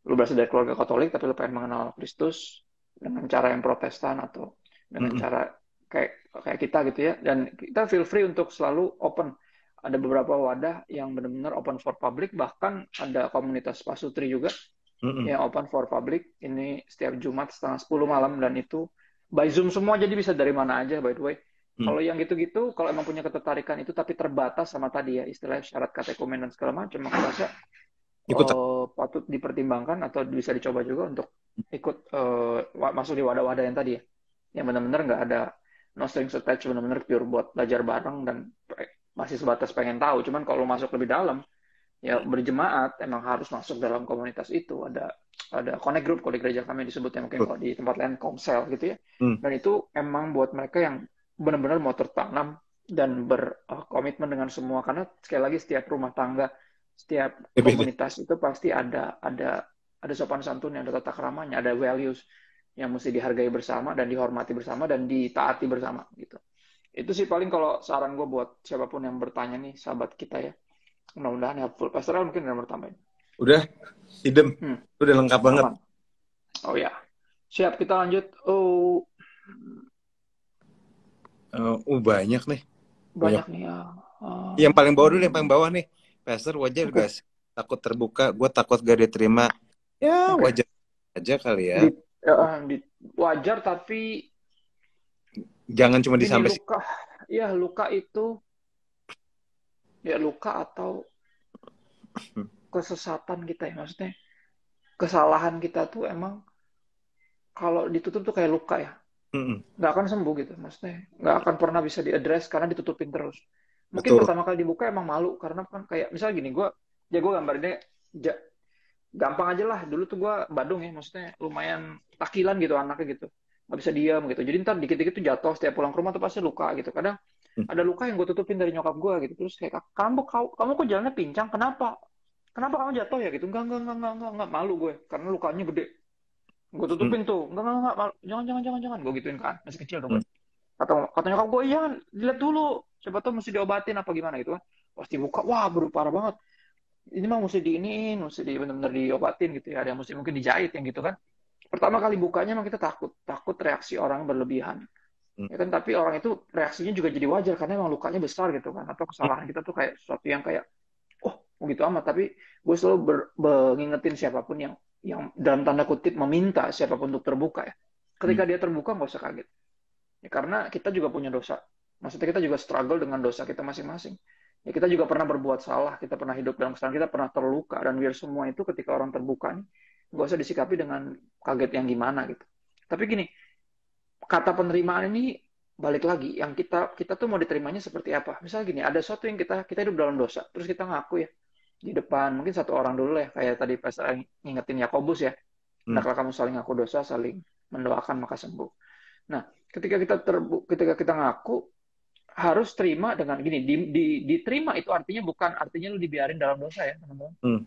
Speaker 2: lu berasal dari keluarga Katolik tapi lu pengen mengenal Kristus dengan cara yang Protestan atau dengan cara kayak kita gitu ya. Dan kita feel free untuk selalu open. Ada beberapa wadah yang benar-benar open for public, bahkan ada komunitas pasutri juga yang open for public. Ini setiap Jumat setengah 10 malam, dan itu by Zoom semua, jadi bisa dari mana aja by the way. Kalau yang gitu-gitu, kalau emang punya ketertarikan itu tapi terbatas sama tadi ya, istilahnya syarat katekumen dan segala macam, aku rasa patut dipertimbangkan atau bisa dicoba juga untuk ikut masuk di wadah-wadah yang tadi ya, yang benar-benar nggak ada no strings attached, benar-benar pure buat belajar bareng dan masih sebatas pengen tahu. Cuman kalau masuk lebih dalam ya, berjemaat emang harus masuk dalam komunitas itu. Ada connect group kalau di gereja kami disebutnya, mungkin kalau di tempat lain komsel gitu ya. Dan itu emang buat mereka yang benar-benar mau tertanam dan berkomitmen dengan semua, karena sekali lagi setiap rumah tangga, setiap komunitas itu pasti ada sopan santun, ada tata keramanya, ada values yang mesti dihargai bersama dan dihormati bersama dan ditaati bersama gitu. Itu sih paling kalau saran gue buat siapapun yang bertanya nih, sahabat kita ya. Mudah-mudahan helpful. Pastor mungkin ada yang bertambahin.
Speaker 1: Udah, idem. Udah lengkap banget.
Speaker 2: Oh ya. Siap, kita lanjut. Oh,
Speaker 1: Banyak nih. Banyak.
Speaker 2: banyak nih ya.
Speaker 1: Yang paling bawah dulu, yang
Speaker 2: Hmm,
Speaker 1: paling bawah nih. Pastor wajar
Speaker 2: oke,
Speaker 1: gak sih? Takut terbuka, gue takut gak diterima. Ya
Speaker 2: oke.
Speaker 1: wajar aja kali ya.
Speaker 2: Di, wajar tapi
Speaker 1: Jangan cuma
Speaker 2: gini
Speaker 1: disampai sih.
Speaker 2: luka, ya luka itu ya luka atau kesesatan kita ya maksudnya kesalahan kita tuh emang kalau ditutup tuh kayak luka ya
Speaker 1: Mm-mm.
Speaker 2: nggak akan sembuh gitu maksudnya nggak akan pernah bisa diadres karena ditutupin terus mungkin
Speaker 1: Betul.
Speaker 2: pertama kali dibuka emang malu karena kan kayak misalnya gini gue gambarnya ja- gampang aja lah dulu tuh gue Badung ya maksudnya lumayan takilan gitu anaknya gitu nggak bisa diam gitu jadi ntar dikit-dikit tuh jatuh setiap pulang ke rumah tuh pasti luka gitu kadang ada luka yang gue tutupin dari nyokap gue gitu terus kayak kamu kok jalannya pincang kenapa kamu jatuh ya gitu enggak malu gue karena lukanya gede gue
Speaker 1: Mm.
Speaker 2: tutupin tuh enggak malu. Jangan gue gituin kan masih kecil tuh gue
Speaker 1: Mm.
Speaker 2: kata nyokap gue jangan dilihat dulu siapa tahu mesti diobatin apa gimana gitu kan pasti buka wah baru parah banget ini mah mesti diiniin mesti benar-benar diobatin gitu ya ada yang mesti mungkin dijahit yang gitu kan pertama kali bukanya emang kita takut reaksi orang berlebihan
Speaker 1: Mm.
Speaker 2: ya kan tapi orang itu reaksinya juga jadi wajar karena emang lukanya besar gitu kan atau kesalahan kita tuh kayak sesuatu yang kayak oh begitu amat tapi gue selalu ngingetin siapapun yang dalam tanda kutip meminta siapapun untuk terbuka ya ketika
Speaker 1: Mm.
Speaker 2: dia terbuka nggak usah kaget ya, karena kita juga punya dosa maksudnya kita juga struggle dengan dosa kita masing-masing ya kita juga pernah berbuat salah kita pernah hidup dalam kesalahan kita pernah terluka dan biar semua itu ketika orang terbuka nih nggak usah disikapi dengan kaget yang gimana gitu tapi gini kata penerimaan ini balik lagi yang kita tuh mau diterimanya seperti apa misalnya gini ada sesuatu yang kita hidup dalam dosa terus kita ngaku ya di depan mungkin satu orang dulu ya kayak tadi pas ngingetin Yakobus ya
Speaker 1: Mm.
Speaker 2: hendaklah kamu saling ngaku dosa saling mendoakan maka sembuh nah ketika kita ngaku harus terima dengan gini diterima itu artinya bukan artinya lu dibiarin dalam dosa ya teman-teman
Speaker 1: Mm.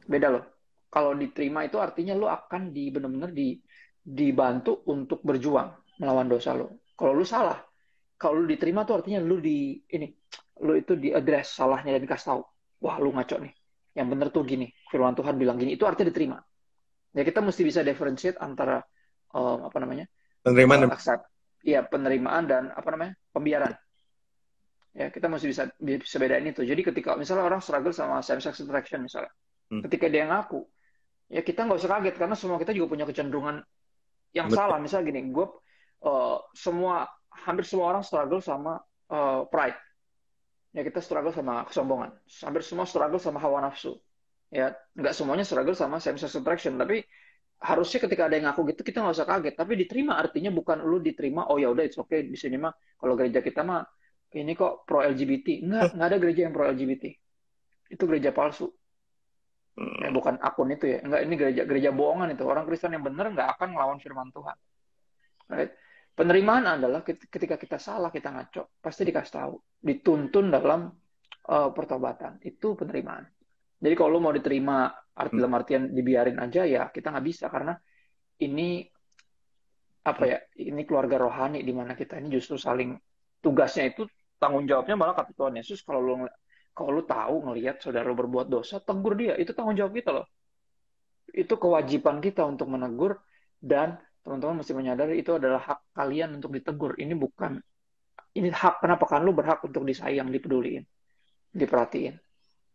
Speaker 2: beda loh kalau diterima itu artinya lu akan benar-benar dibantu untuk berjuang melawan dosa lo kalau lu salah kalau lu diterima tuh artinya lu itu diadres salahnya dan dikasih tahu wah lu ngaco nih yang bener tuh gini firman Tuhan bilang gini itu artinya diterima ya kita mesti bisa differentiate antara apa namanya
Speaker 1: Penerimaan dan
Speaker 2: accept ya penerimaan dan apa namanya pembiaran ya kita mesti bisa bedain itu jadi ketika misalnya orang struggle sama same sex attraction misalnya
Speaker 1: mm.
Speaker 2: ketika dia ngaku ya kita nggak usah kaget karena semua kita juga punya kecenderungan yang
Speaker 1: Betul.
Speaker 2: salah misalnya gini hampir semua orang struggle sama pride ya kita struggle sama kesombongan hampir semua struggle sama hawa nafsu ya nggak semuanya struggle sama same sex attraction tapi harusnya ketika ada yang ngaku gitu kita nggak usah kaget tapi diterima artinya bukan lu diterima oh ya udah it's okay di sini mah kalau gereja kita mah ini kok pro LGBT nggak ada gereja yang pro LGBT itu gereja palsu ya
Speaker 1: Mm.
Speaker 2: bukan akun itu ya nggak ini gereja gereja bohongan itu orang Kristen yang benar nggak akan melawan firman Tuhan right? Penerimaan adalah ketika kita salah kita ngaco pasti dikasih tahu dituntun dalam pertobatan itu penerimaan jadi kalau lu mau diterima
Speaker 1: Mm.
Speaker 2: dalam artian dibiarin aja ya kita nggak bisa karena ini apa ya ini keluarga rohani di mana kita ini justru saling tugasnya itu tanggung jawabnya malah kata Tuhan Yesus kalau lu tahu ngelihat saudara lu berbuat dosa tegur dia itu tanggung jawab kita loh itu kewajiban kita untuk menegur dan teman-teman mesti menyadari itu adalah hak kalian untuk ditegur ini bukan ini hak kenapa kan lu berhak untuk disayang dipeduliin diperhatiin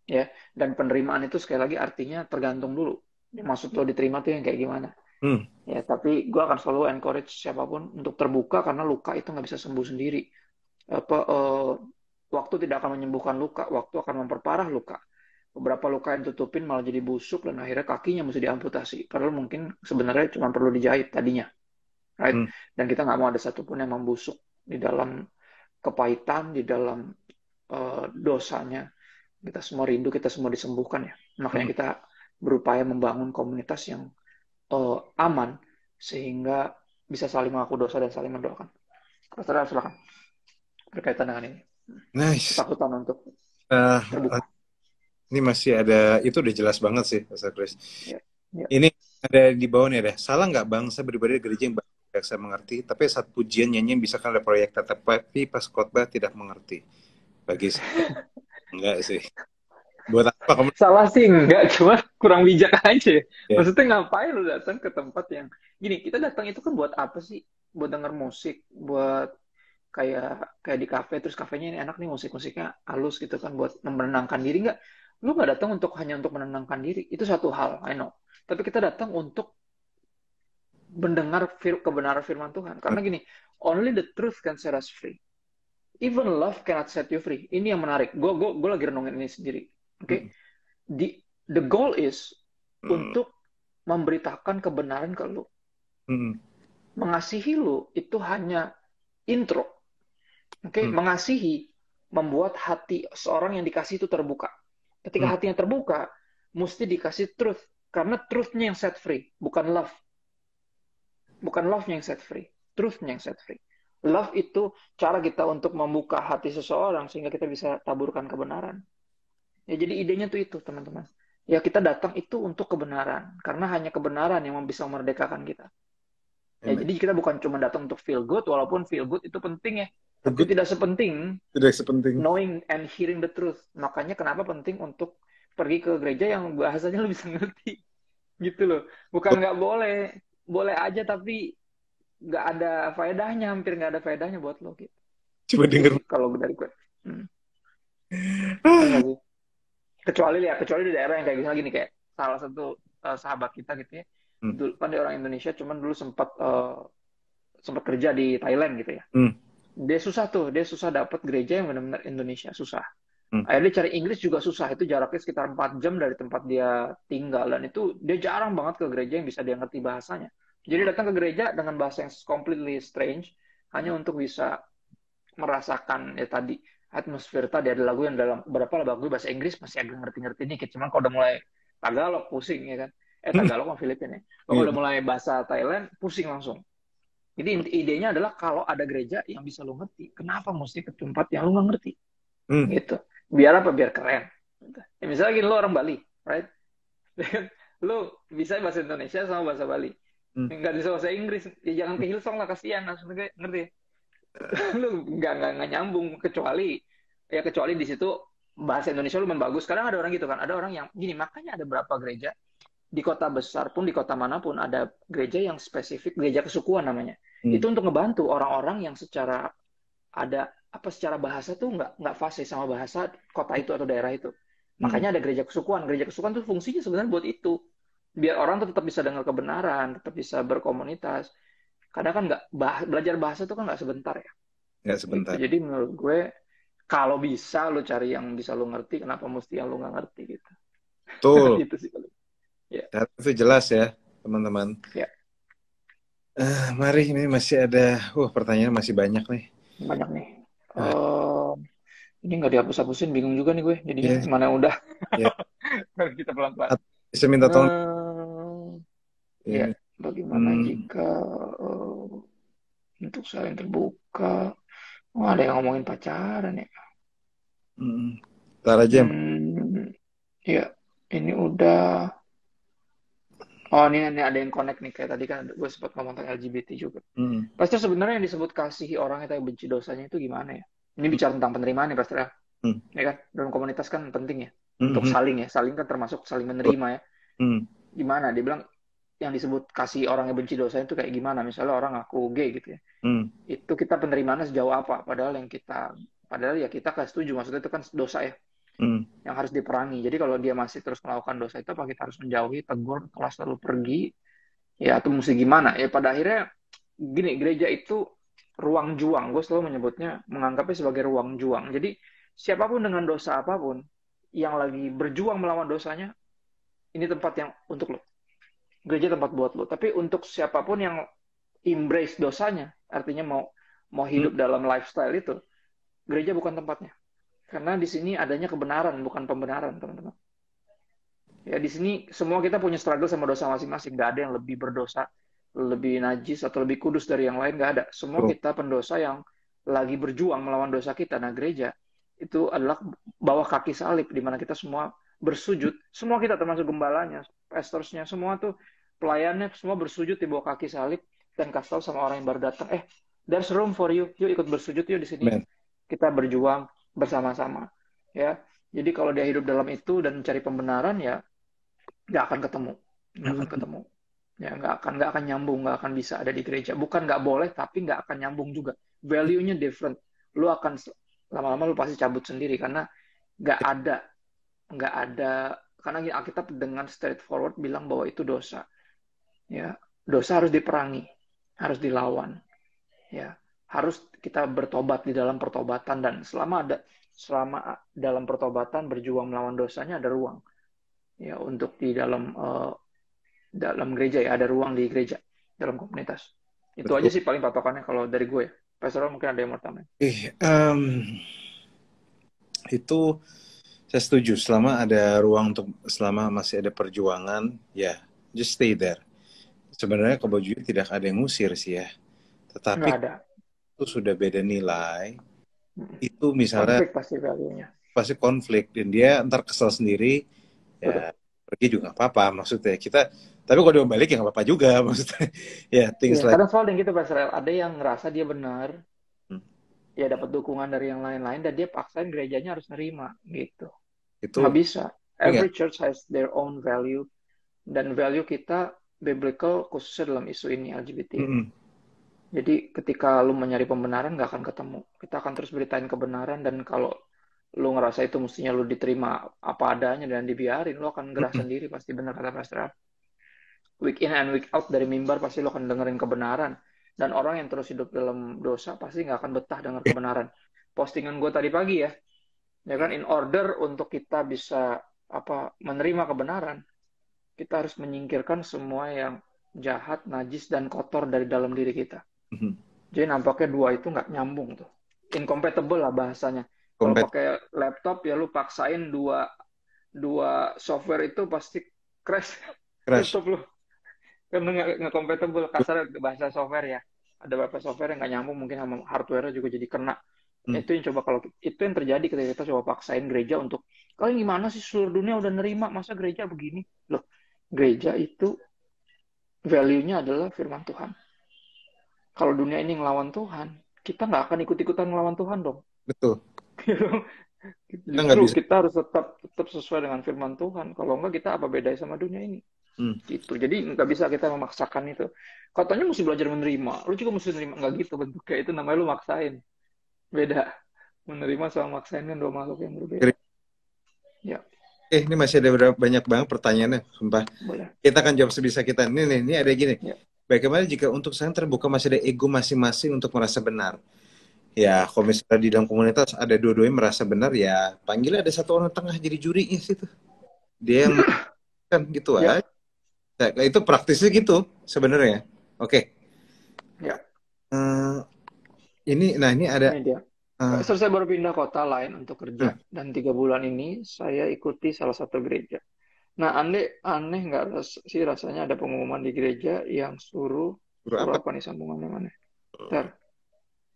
Speaker 2: ya dan penerimaan itu sekali lagi artinya tergantung dulu yang maksud lo diterima tuh yang kayak gimana
Speaker 1: Mm.
Speaker 2: ya tapi gue akan selalu encourage siapapun untuk terbuka karena luka itu nggak bisa sembuh sendiri waktu tidak akan menyembuhkan luka waktu akan memperparah luka beberapa luka yang tutupin malah jadi busuk dan akhirnya kakinya mesti diamputasi padahal mungkin sebenarnya cuma perlu dijahit tadinya right
Speaker 1: Mm.
Speaker 2: dan kita nggak mau ada satupun yang membusuk di dalam kepahitan di dalam dosanya kita semua rindu kita semua disembuhkan ya makanya
Speaker 1: Mm.
Speaker 2: kita berupaya membangun komunitas yang aman sehingga bisa saling mengaku dosa dan saling mendoakan. Saudara silakan berkaitan dengan ini
Speaker 1: Nice.
Speaker 2: ketakutan untuk
Speaker 1: Uh, uh,
Speaker 2: terbuka.
Speaker 1: ini masih ada, itu udah jelas banget sih, Pastor Chris.
Speaker 2: Ya, ya.
Speaker 1: Ini ada di bawah nih deh. Salah nggak bangsa beribadah di gereja yang banyak saya mengerti, tapi saat pujian nyanyi bisa kan ada proyek tetapi pas khotbah tidak mengerti. Bagi saya enggak sih. Buat apa kamu?
Speaker 2: Salah sih enggak, cuma kurang bijak aja.
Speaker 1: Ya.
Speaker 2: Maksudnya ngapain lu datang ke tempat yang gini, kita datang itu kan buat apa sih? Buat denger musik, buat kayak kayak di kafe, terus kafenya ini enak nih, musik-musiknya halus gitu kan, buat menenangkan diri. Enggak, lu nggak datang untuk hanya untuk menenangkan diri, itu satu hal, I know. Tapi kita datang untuk mendengar kebenaran firman Tuhan, karena gini, only the truth can set us free, even love cannot set you free. Ini yang menarik, gue lagi renungin ini sendiri. Oke, okay?
Speaker 1: Mm,
Speaker 2: The goal is
Speaker 1: mm,
Speaker 2: untuk memberitakan kebenaran ke lu.
Speaker 1: mm,
Speaker 2: Mengasihi lu itu hanya intro. Oke,
Speaker 1: mm,
Speaker 2: mengasihi membuat hati seorang yang dikasih itu terbuka. Ketika
Speaker 1: mm,
Speaker 2: hatinya terbuka, mesti dikasih truth. Karena truth-nya yang set free, bukan love. Bukan love-nya yang set free, truth-nya yang set free. Love itu cara kita untuk membuka hati seseorang sehingga kita bisa taburkan kebenaran. Ya, jadi idenya tuh itu, teman-teman. Ya, kita datang itu untuk kebenaran. Karena hanya kebenaran yang bisa memerdekakan kita. Ya,
Speaker 1: amen.
Speaker 2: jadi kita bukan cuma datang untuk feel good, walaupun feel good itu penting ya. Tapi
Speaker 1: Good,
Speaker 2: tidak sepenting
Speaker 1: tidak sepenting.
Speaker 2: knowing and hearing the truth. Makanya kenapa penting untuk pergi ke gereja yang bahasanya lu bisa ngerti. Gitu loh. Bukan nggak boleh. Boleh aja tapi nggak ada faedahnya. Hampir nggak ada faedahnya buat lo gitu.
Speaker 1: Coba
Speaker 2: Itu
Speaker 1: denger.
Speaker 2: sih kalau dari gue. Ya
Speaker 1: Ah,
Speaker 2: nggak sih? Kecuali di daerah yang kayak gini kayak salah satu sahabat kita gitu ya.
Speaker 1: mm,
Speaker 2: Dulu kan dia orang Indonesia, cuman dulu sempat kerja di Thailand gitu ya.
Speaker 1: mm,
Speaker 2: Dia susah dapat gereja yang benar-benar Indonesia, susah.
Speaker 1: mm,
Speaker 2: Akhirnya cari Inggris juga susah, itu jaraknya sekitar 4 jam dari tempat dia tinggal, dan itu dia jarang banget ke gereja yang bisa dia ngerti bahasanya. Jadi
Speaker 1: mm,
Speaker 2: datang ke gereja dengan bahasa yang completely strange, hanya untuk bisa merasakan ya tadi atmosfer. Tadi ada lagu yang dalam beberapa lagu bahasa Inggris masih agak ngerti-ngerti dikit, cuman kalau udah mulai Tagalog pusing ya kan.
Speaker 1: mm.
Speaker 2: Tagalog mah Filipina ya. Kalau
Speaker 1: Iya.
Speaker 2: udah mulai bahasa Thailand pusing langsung. Jadi idenya adalah kalau ada gereja yang bisa lo ngerti, kenapa mesti ke tempat yang lo nggak ngerti?
Speaker 1: Mm,
Speaker 2: Gitu. Biar apa? Biar keren. Ya, misalnya gini, lo orang Bali, right? Lo bisa bahasa Indonesia sama bahasa Bali.
Speaker 1: mm.
Speaker 2: Nggak bisa bahasa Inggris, ya jangan ke Hillsong lah, kasihan. Ngerti? Lu nggak nyambung, kecuali di situ bahasa Indonesia lu bagus. Kadang ada orang gitu kan, ada orang yang gini, makanya ada berapa gereja di kota besar pun, di kota manapun ada gereja yang spesifik, gereja kesukuan namanya.
Speaker 1: Mm,
Speaker 2: Itu untuk ngebantu orang-orang yang secara secara bahasa tuh nggak fasih sama bahasa kota itu atau daerah itu.
Speaker 1: mm.
Speaker 2: Makanya ada gereja kesukuan. Gereja kesukuan tuh fungsinya sebenarnya buat itu, biar orang tuh tetap bisa dengar kebenaran, tetap bisa berkomunitas. Kadang kan belajar bahasa itu kan nggak sebentar ya.
Speaker 1: Nggak
Speaker 2: Gitu.
Speaker 1: sebentar.
Speaker 2: Jadi menurut gue kalau bisa lu cari yang bisa lu ngerti, kenapa mesti yang lu nggak ngerti gitu.
Speaker 1: Betul.
Speaker 2: Gitu sih paling. Ya,
Speaker 1: Dan itu jelas ya, teman-teman.
Speaker 2: ya,
Speaker 1: Mari, ini masih ada, pertanyaan masih banyak nih.
Speaker 2: banyak nih.
Speaker 1: Ah,
Speaker 2: Ini nggak dihapus-hapusin, bingung juga nih gue. Jadinya
Speaker 1: ya,
Speaker 2: mana yang udah.
Speaker 1: ya.
Speaker 2: Kita pelan-pelan.
Speaker 1: Bisa minta tolong
Speaker 2: Ya,
Speaker 1: ini.
Speaker 2: bagaimana
Speaker 1: Hmm,
Speaker 2: jika eh, untuk saling terbuka? Oh, ada yang ngomongin pacaran ya.
Speaker 1: hmm. Ntar aja yang
Speaker 2: Ya, ini udah. Oh, ini ada yang connect nih. Kayak tadi kan gue sempat ngomong tentang LGBT juga.
Speaker 1: hmm,
Speaker 2: Pastor, sebenarnya yang disebut kasihi orang yang benci dosanya itu gimana ya? Ini
Speaker 1: hmm,
Speaker 2: bicara tentang penerimaan ya, Pastor ya.
Speaker 1: hmm,
Speaker 2: Ya kan? Dalam komunitas kan penting ya.
Speaker 1: hmm,
Speaker 2: Untuk
Speaker 1: hmm,
Speaker 2: saling ya. Saling kan termasuk saling menerima ya.
Speaker 1: hmm,
Speaker 2: Gimana? Dia bilang yang disebut kasih orang yang benci dosanya itu kayak gimana? Misalnya orang ngaku gay gitu ya.
Speaker 1: hmm,
Speaker 2: Itu kita penerimaannya sejauh apa? Padahal ya kita gak setuju. Maksudnya itu kan dosa ya.
Speaker 1: hmm,
Speaker 2: Yang harus diperangi. Jadi kalau dia masih terus melakukan dosa itu, apa kita harus menjauhi, tegur, kelas lalu pergi? Ya, atau mesti gimana? Ya pada akhirnya gini, gereja itu ruang juang. Gue selalu menyebutnya, menganggapnya sebagai ruang juang. Jadi siapapun dengan dosa apapun yang lagi berjuang melawan dosanya, ini tempat yang untuk lo. Gereja tempat buat lo. Tapi untuk siapapun yang embrace dosanya, artinya mau
Speaker 1: hmm.
Speaker 2: hidup dalam lifestyle itu, gereja bukan tempatnya. Karena di sini adanya kebenaran, bukan pembenaran, teman-teman. Ya, di sini semua kita punya struggle sama dosa masing-masing. Gak ada yang lebih berdosa, lebih najis, atau lebih kudus dari yang lain. Gak ada. Semua
Speaker 1: Tuh.
Speaker 2: kita pendosa yang lagi berjuang melawan dosa kita. Nah, gereja itu adalah bawah kaki salib, di mana kita semua bersujud. Semua kita termasuk gembalanya, pastorsnya, semua tuh pelayannya, semua bersujud di bawah kaki salib dan kasih tahu sama orang yang baru datang, there's room for you. Yuk ikut bersujud yuk di sini.
Speaker 1: Amen.
Speaker 2: Kita berjuang bersama-sama. Ya, Jadi kalau dia hidup dalam itu dan mencari pembenaran, ya nggak akan ketemu, nggak akan
Speaker 1: Hmm.
Speaker 2: ketemu, ya nggak akan nyambung, nggak akan bisa ada di gereja. Bukan nggak boleh, tapi nggak akan nyambung juga. Value-nya different. Lu akan lama-lama lu pasti cabut sendiri karena nggak ada, nggak ada, karena Alkitab dengan straightforward bilang bahwa itu dosa. Ya, dosa harus diperangi, harus dilawan. Ya, harus kita bertobat di dalam pertobatan, dan selama dalam pertobatan berjuang melawan dosanya ada ruang ya untuk di dalam gereja, ya ada ruang di gereja, dalam komunitas. Itu aja
Speaker 1: Betul.
Speaker 2: sih paling patokannya kalau dari gue ya. Pastor mungkin ada yang mau tambahin.
Speaker 1: Itu saya setuju. Selama masih ada perjuangan, ya just stay there. Sebenarnya kebajuan tidak ada yang ngusir sih ya.
Speaker 2: Nggak
Speaker 1: Tetapi
Speaker 2: ada.
Speaker 1: itu sudah beda nilai. Itu misalnya
Speaker 2: Konflik pasti value-nya.
Speaker 1: pasti konflik dan dia ntar kesel sendiri,
Speaker 2: Betul.
Speaker 1: ya pergi juga nggak apa-apa maksudnya kita. Tapi kalau dia balik ya nggak apa-apa juga maksudnya. Ya things
Speaker 2: Iya,
Speaker 1: like
Speaker 2: kadang selalu yang gitu Pastor. Ada yang ngerasa dia benar,
Speaker 1: hmm,
Speaker 2: ya dapat dukungan dari yang lain-lain, dan dia paksain gerejanya harus nerima gitu.
Speaker 1: itu
Speaker 2: Nggak bisa.
Speaker 1: tapi nggak.
Speaker 2: Every church has their own value, dan value kita biblical khususnya dalam isu ini LGBT ini.
Speaker 1: Mm-mm.
Speaker 2: Jadi ketika lu mencari pembenaran nggak akan ketemu. Kita akan terus beritain kebenaran, dan kalau lu ngerasa itu mestinya lu diterima apa adanya dan dibiarin, lu akan gerah
Speaker 1: Mm-mm.
Speaker 2: sendiri, pasti benar kata Pastor. Week in and week out dari mimbar pasti lu akan dengerin kebenaran. Dan orang yang terus hidup dalam dosa pasti nggak akan betah dengar kebenaran. Postingan gue tadi pagi ya kan, in order untuk kita bisa menerima kebenaran, kita harus menyingkirkan semua yang jahat, najis, dan kotor dari dalam diri kita.
Speaker 1: Mhm.
Speaker 2: Jadi nampaknya dua itu nggak nyambung tuh. Incompatible lah bahasanya. Kalau
Speaker 1: Kompet
Speaker 2: pakai laptop ya lu paksain dua dua software itu pasti crash
Speaker 1: crash.
Speaker 2: laptop lu. Karena nggak compatible, kasar bahasa software ya. Ada beberapa software yang nggak nyambung, mungkin sama hardware juga jadi kena.
Speaker 1: Hmm.
Speaker 2: Itu yang coba, kalau itu yang terjadi ketika kita coba paksain gereja untuk, kalian gimana sih, seluruh dunia udah nerima, masa gereja begini? Loh, gereja itu value-nya adalah firman Tuhan. Kalau dunia ini ngelawan Tuhan, kita nggak akan ikut-ikutan ngelawan Tuhan dong.
Speaker 1: Betul. Kita nggak
Speaker 2: Justru
Speaker 1: bisa.
Speaker 2: kita harus tetap sesuai dengan firman Tuhan. Kalau enggak, kita apa bedanya sama dunia ini?
Speaker 1: Hmm.
Speaker 2: Gitu. Jadi nggak bisa kita memaksakan itu. Katanya mesti belajar menerima. Lu juga mesti menerima. Nggak gitu bentuknya. Itu namanya lu maksain. Beda. Menerima sama maksain kan dua makhluk yang berbeda. Ya,
Speaker 1: Ini masih ada banyak banget pertanyaannya, sumpah.
Speaker 2: boleh.
Speaker 1: Kita akan jawab sebisa kita. Ini ada gini.
Speaker 2: Ya.
Speaker 1: Bagaimana jika untuk saya terbuka masih ada ego masing-masing untuk merasa benar? Ya, kalau misalnya di dalam komunitas ada dua-duanya merasa benar, ya panggil ada satu orang tengah jadi jurinya situ. Dia yang kan gitu
Speaker 2: Ya.
Speaker 1: aja. Nah, itu praktisnya gitu sebenarnya. Oke.
Speaker 2: Ya.
Speaker 1: Ini ada.
Speaker 2: Ini dia. Saya baru pindah kota lain untuk kerja, dan 3 bulan ini saya ikuti salah satu gereja. Nah, aneh nggak sih rasanya ada pengumuman di gereja yang suruh
Speaker 1: Apa?
Speaker 2: apa nih sambungannya mana? Ntar.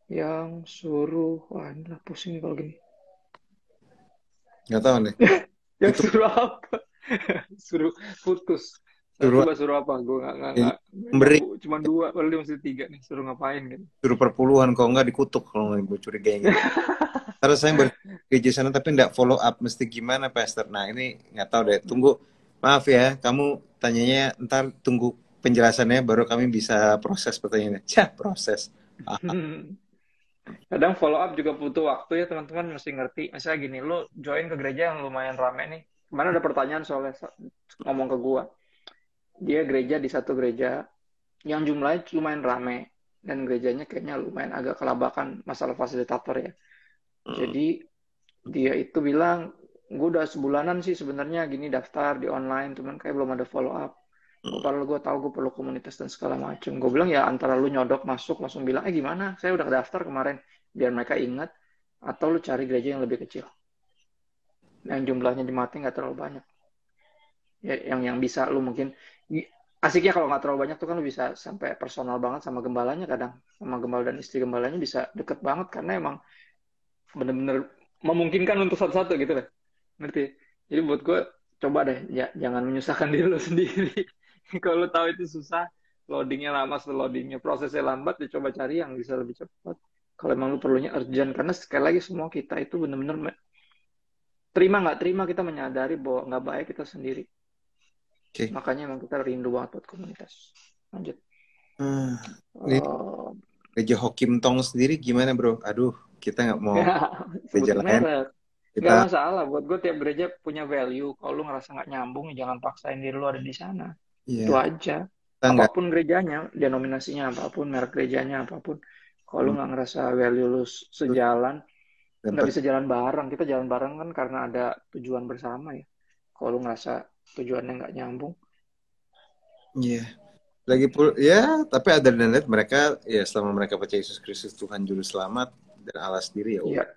Speaker 2: Yang suruh, wah ini lah pusing kalau gini.
Speaker 1: Nggak tahu nih.
Speaker 2: Yang
Speaker 1: Itu
Speaker 2: suruh apa? Suruh putus. Nah,
Speaker 1: suruh
Speaker 2: coba suruh apa? Gue nggak
Speaker 1: memberi,
Speaker 2: nemu, cuma 2, padahal dia mesti 3 nih. Suruh ngapain gitu?
Speaker 1: suruh perpuluhan, kalau nggak dikutuk, kalau nggak gue curiga yang gitu. Karena saya bergereja sana tapi nggak follow up, mesti gimana Pastor? Nah ini nggak tahu deh. Tunggu, maaf ya, kamu tanyanya ntar tunggu penjelasannya baru kami bisa proses pertanyaannya. Proses.
Speaker 2: Kadang follow up juga butuh waktu ya, teman-teman mesti ngerti. Misalnya gini, lo join ke gereja yang lumayan rame nih. Kemana ada pertanyaan soalnya ngomong ke gua. Dia gereja di satu gereja yang jumlahnya lumayan rame, dan gerejanya kayaknya lumayan agak kelabakan masalah fasilitator ya. Jadi dia itu bilang, gue udah sebulanan sih sebenarnya gini daftar di online, cuman kayak belum ada follow up. Padahal gue tahu gue perlu komunitas dan segala macam. Gue bilang ya antara lu nyodok masuk langsung bilang, gimana? Saya udah daftar kemarin, biar mereka ingat, atau lu cari gereja yang lebih kecil, yang jumlahnya jemaatnya nggak terlalu banyak. Ya, yang bisa lu mungkin, asiknya kalau nggak terlalu banyak tuh kan lu bisa sampai personal banget sama gembalanya, kadang sama gembala dan istri gembalanya bisa deket banget karena emang bener-bener memungkinkan untuk satu-satu gitu lah, ngerti? Jadi buat gue, coba deh ya, jangan menyusahkan diri lo sendiri. Kalau lo tahu itu susah, loadingnya lama, loadingnya prosesnya lambat, ya coba cari yang bisa lebih cepat. Kalau emang lo perlunya urgent, karena sekali lagi semua kita itu bener-bener terima nggak terima kita menyadari bahwa nggak baik kita sendiri.
Speaker 1: Oke.
Speaker 2: Makanya emang kita rindu banget buat komunitas. Lanjut.
Speaker 1: Hmm, ini
Speaker 2: Oh,
Speaker 1: gereja Hokim Tong sendiri gimana bro? Aduh, kita nggak mau gereja
Speaker 2: sebutin
Speaker 1: lain.
Speaker 2: merek.
Speaker 1: Kita,
Speaker 2: Nggak masalah. Buat gue tiap gereja punya value. Kalau lu ngerasa nggak nyambung, ya jangan paksain diri lu ada di sana.
Speaker 1: iya,
Speaker 2: Itu aja.
Speaker 1: kita nggak
Speaker 2: Apapun gerejanya, denominasinya apapun, merek gerejanya apapun. Kalau lu
Speaker 1: hmm,
Speaker 2: nggak ngerasa value lu sejalan, nggak
Speaker 1: dapat.
Speaker 2: bisa jalan bareng. Kita jalan bareng kan karena ada tujuan bersama ya. Kalau lu ngerasa tujuannya nggak nyambung,
Speaker 1: Iya. Lagi pul ya, tapi ada dan lihat mereka ya selama mereka percaya Yesus Kristus Tuhan Juru Selamat dan Allah sendiri ya
Speaker 2: ya.
Speaker 1: udah.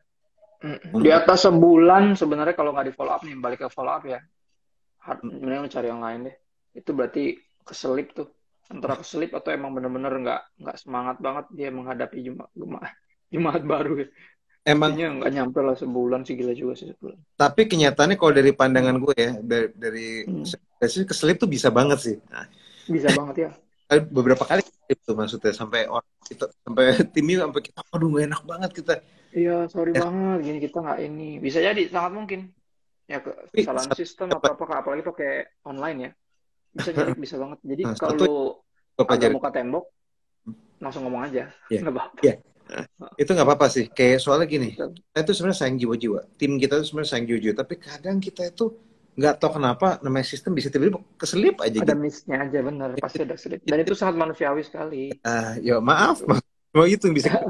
Speaker 2: Di atas sebulan sebenarnya kalau nggak di follow up nih, balik ke follow up ya.
Speaker 1: Hmm,
Speaker 2: Mending lu cari yang lain deh. Itu berarti keselip tuh. Antara keselip atau emang bener-bener nggak semangat banget dia menghadapi Jumat baru ya.
Speaker 1: emang,
Speaker 2: Intinya nggak nyampe lah sebulan sih, gila juga sih sebulan.
Speaker 1: tapi kenyataannya kalau dari
Speaker 2: Hmm.
Speaker 1: pandangan gue ya, dari
Speaker 2: Hmm.
Speaker 1: sih keselip tuh bisa banget sih. Nah,
Speaker 2: Bisa banget ya.
Speaker 1: beberapa kali itu maksudnya sampai orang kita sampai timnya sampai kita aduh gak enak banget kita.
Speaker 2: Iya, sorry
Speaker 1: Ya,
Speaker 2: banget. Gini kita nggak ini. Bisa jadi, sangat mungkin. Ya
Speaker 1: tapi
Speaker 2: kesalahan
Speaker 1: satu,
Speaker 2: sistem apa apa, apalagi pakai online ya. Bisa jadi, bisa banget. Jadi kalau
Speaker 1: satu
Speaker 2: lu
Speaker 1: gue
Speaker 2: agak
Speaker 1: pelajari.
Speaker 2: muka tembok, langsung ngomong aja.
Speaker 1: Ya,
Speaker 2: Nggak apa-apa.
Speaker 1: ya. Nah, itu nggak apa-apa sih. Kayak soalnya gini,
Speaker 2: Betul.
Speaker 1: kita itu sebenarnya sayang jiwa-jiwa. Tim kita itu sebenarnya sayang jiwa-jiwa. Tapi kadang kita itu nggak tahu kenapa namanya sistem bisa tiba-tiba keselip aja
Speaker 2: Ada
Speaker 1: gitu.
Speaker 2: miss-nya aja, bener. Pasti ada selip. Dan itu sangat manusiawi sekali.
Speaker 1: Ya maaf,
Speaker 2: Gitu.
Speaker 1: maaf. Cuma itu yang bisa kita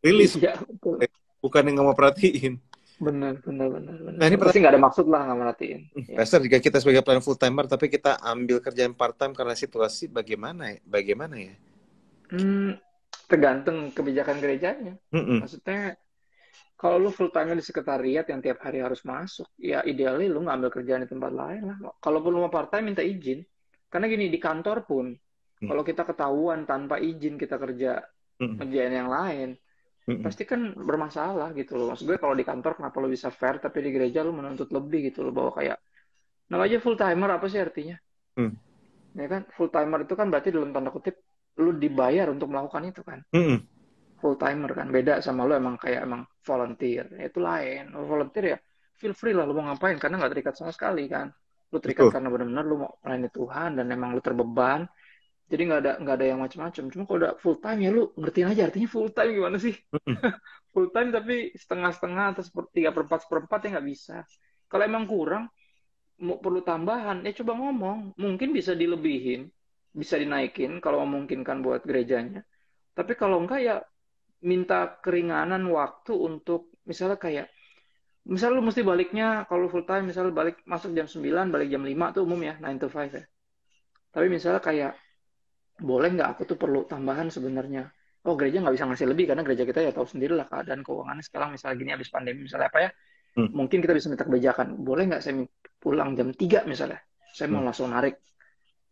Speaker 1: rilis.
Speaker 2: Iya, betul.
Speaker 1: Bukan yang nggak mau perhatiin.
Speaker 2: Bener, bener, bener, bener.
Speaker 1: Nah ini
Speaker 2: Pasti nggak ada maksud lah nggak merhatiin. Ya.
Speaker 1: Pastor, jika kita sebagai pelayan full timer, tapi kita ambil kerjaan part time karena situasi bagaimana ya? Bagaimana ya?
Speaker 2: Hmm, tergantung kebijakan gerejanya.
Speaker 1: Mm-mm.
Speaker 2: Maksudnya, kalau lu full time di sekretariat yang tiap hari harus masuk, ya idealnya lu ngambil kerjaan di tempat lain lah. Kalaupun lu mau part time, minta izin. Karena gini, di kantor pun, kalau kita ketahuan tanpa izin kita kerja
Speaker 1: Mm-mm.
Speaker 2: ngerjain yang lain,
Speaker 1: Mm-mm.
Speaker 2: pasti kan bermasalah gitu loh. Maksud gue kalau di kantor kenapa lu bisa fair, tapi di gereja lu menuntut lebih gitu loh. Bahwa kayak, nah aja full timer apa sih artinya?
Speaker 1: Mm-mm.
Speaker 2: Ya kan, full timer itu kan berarti dalam tanda kutip, lu dibayar untuk melakukan itu kan.
Speaker 1: Mm-mm.
Speaker 2: Full timer kan beda sama lu emang kayak emang volunteer ya, itu lain. Lu volunteer ya feel free lah lu mau ngapain karena nggak terikat sama sekali kan, lu terikat
Speaker 1: Betul.
Speaker 2: karena benar-benar lu mau melayani Tuhan dan emang lu terbeban, jadi nggak ada yang macam-macam. Cuma kalau udah full time ya lu ngertiin aja artinya full time gimana sih.
Speaker 1: Mm-mm.
Speaker 2: Full time tapi setengah-setengah atau seperti 3/4 seperempat ya nggak bisa. Kalau emang kurang mau perlu tambahan ya coba ngomong, mungkin bisa dilebihin, bisa dinaikin kalau memungkinkan buat gerejanya. Tapi kalau enggak ya minta keringanan waktu untuk misalnya kayak misal lu mesti baliknya kalau full time misalnya balik masuk jam 9 balik jam 5 tuh umum ya 9 to 5 ya. Tapi misalnya kayak boleh nggak aku tuh perlu tambahan sebenarnya. Oh gereja nggak bisa ngasih lebih karena gereja kita ya tahu sendiri lah keadaan keuangannya sekarang misalnya gini habis pandemi misalnya apa ya.
Speaker 1: Mm.
Speaker 2: Mungkin kita bisa minta kebijakan. Boleh nggak saya pulang jam 3 misalnya. Saya mau
Speaker 1: Mm.
Speaker 2: langsung narik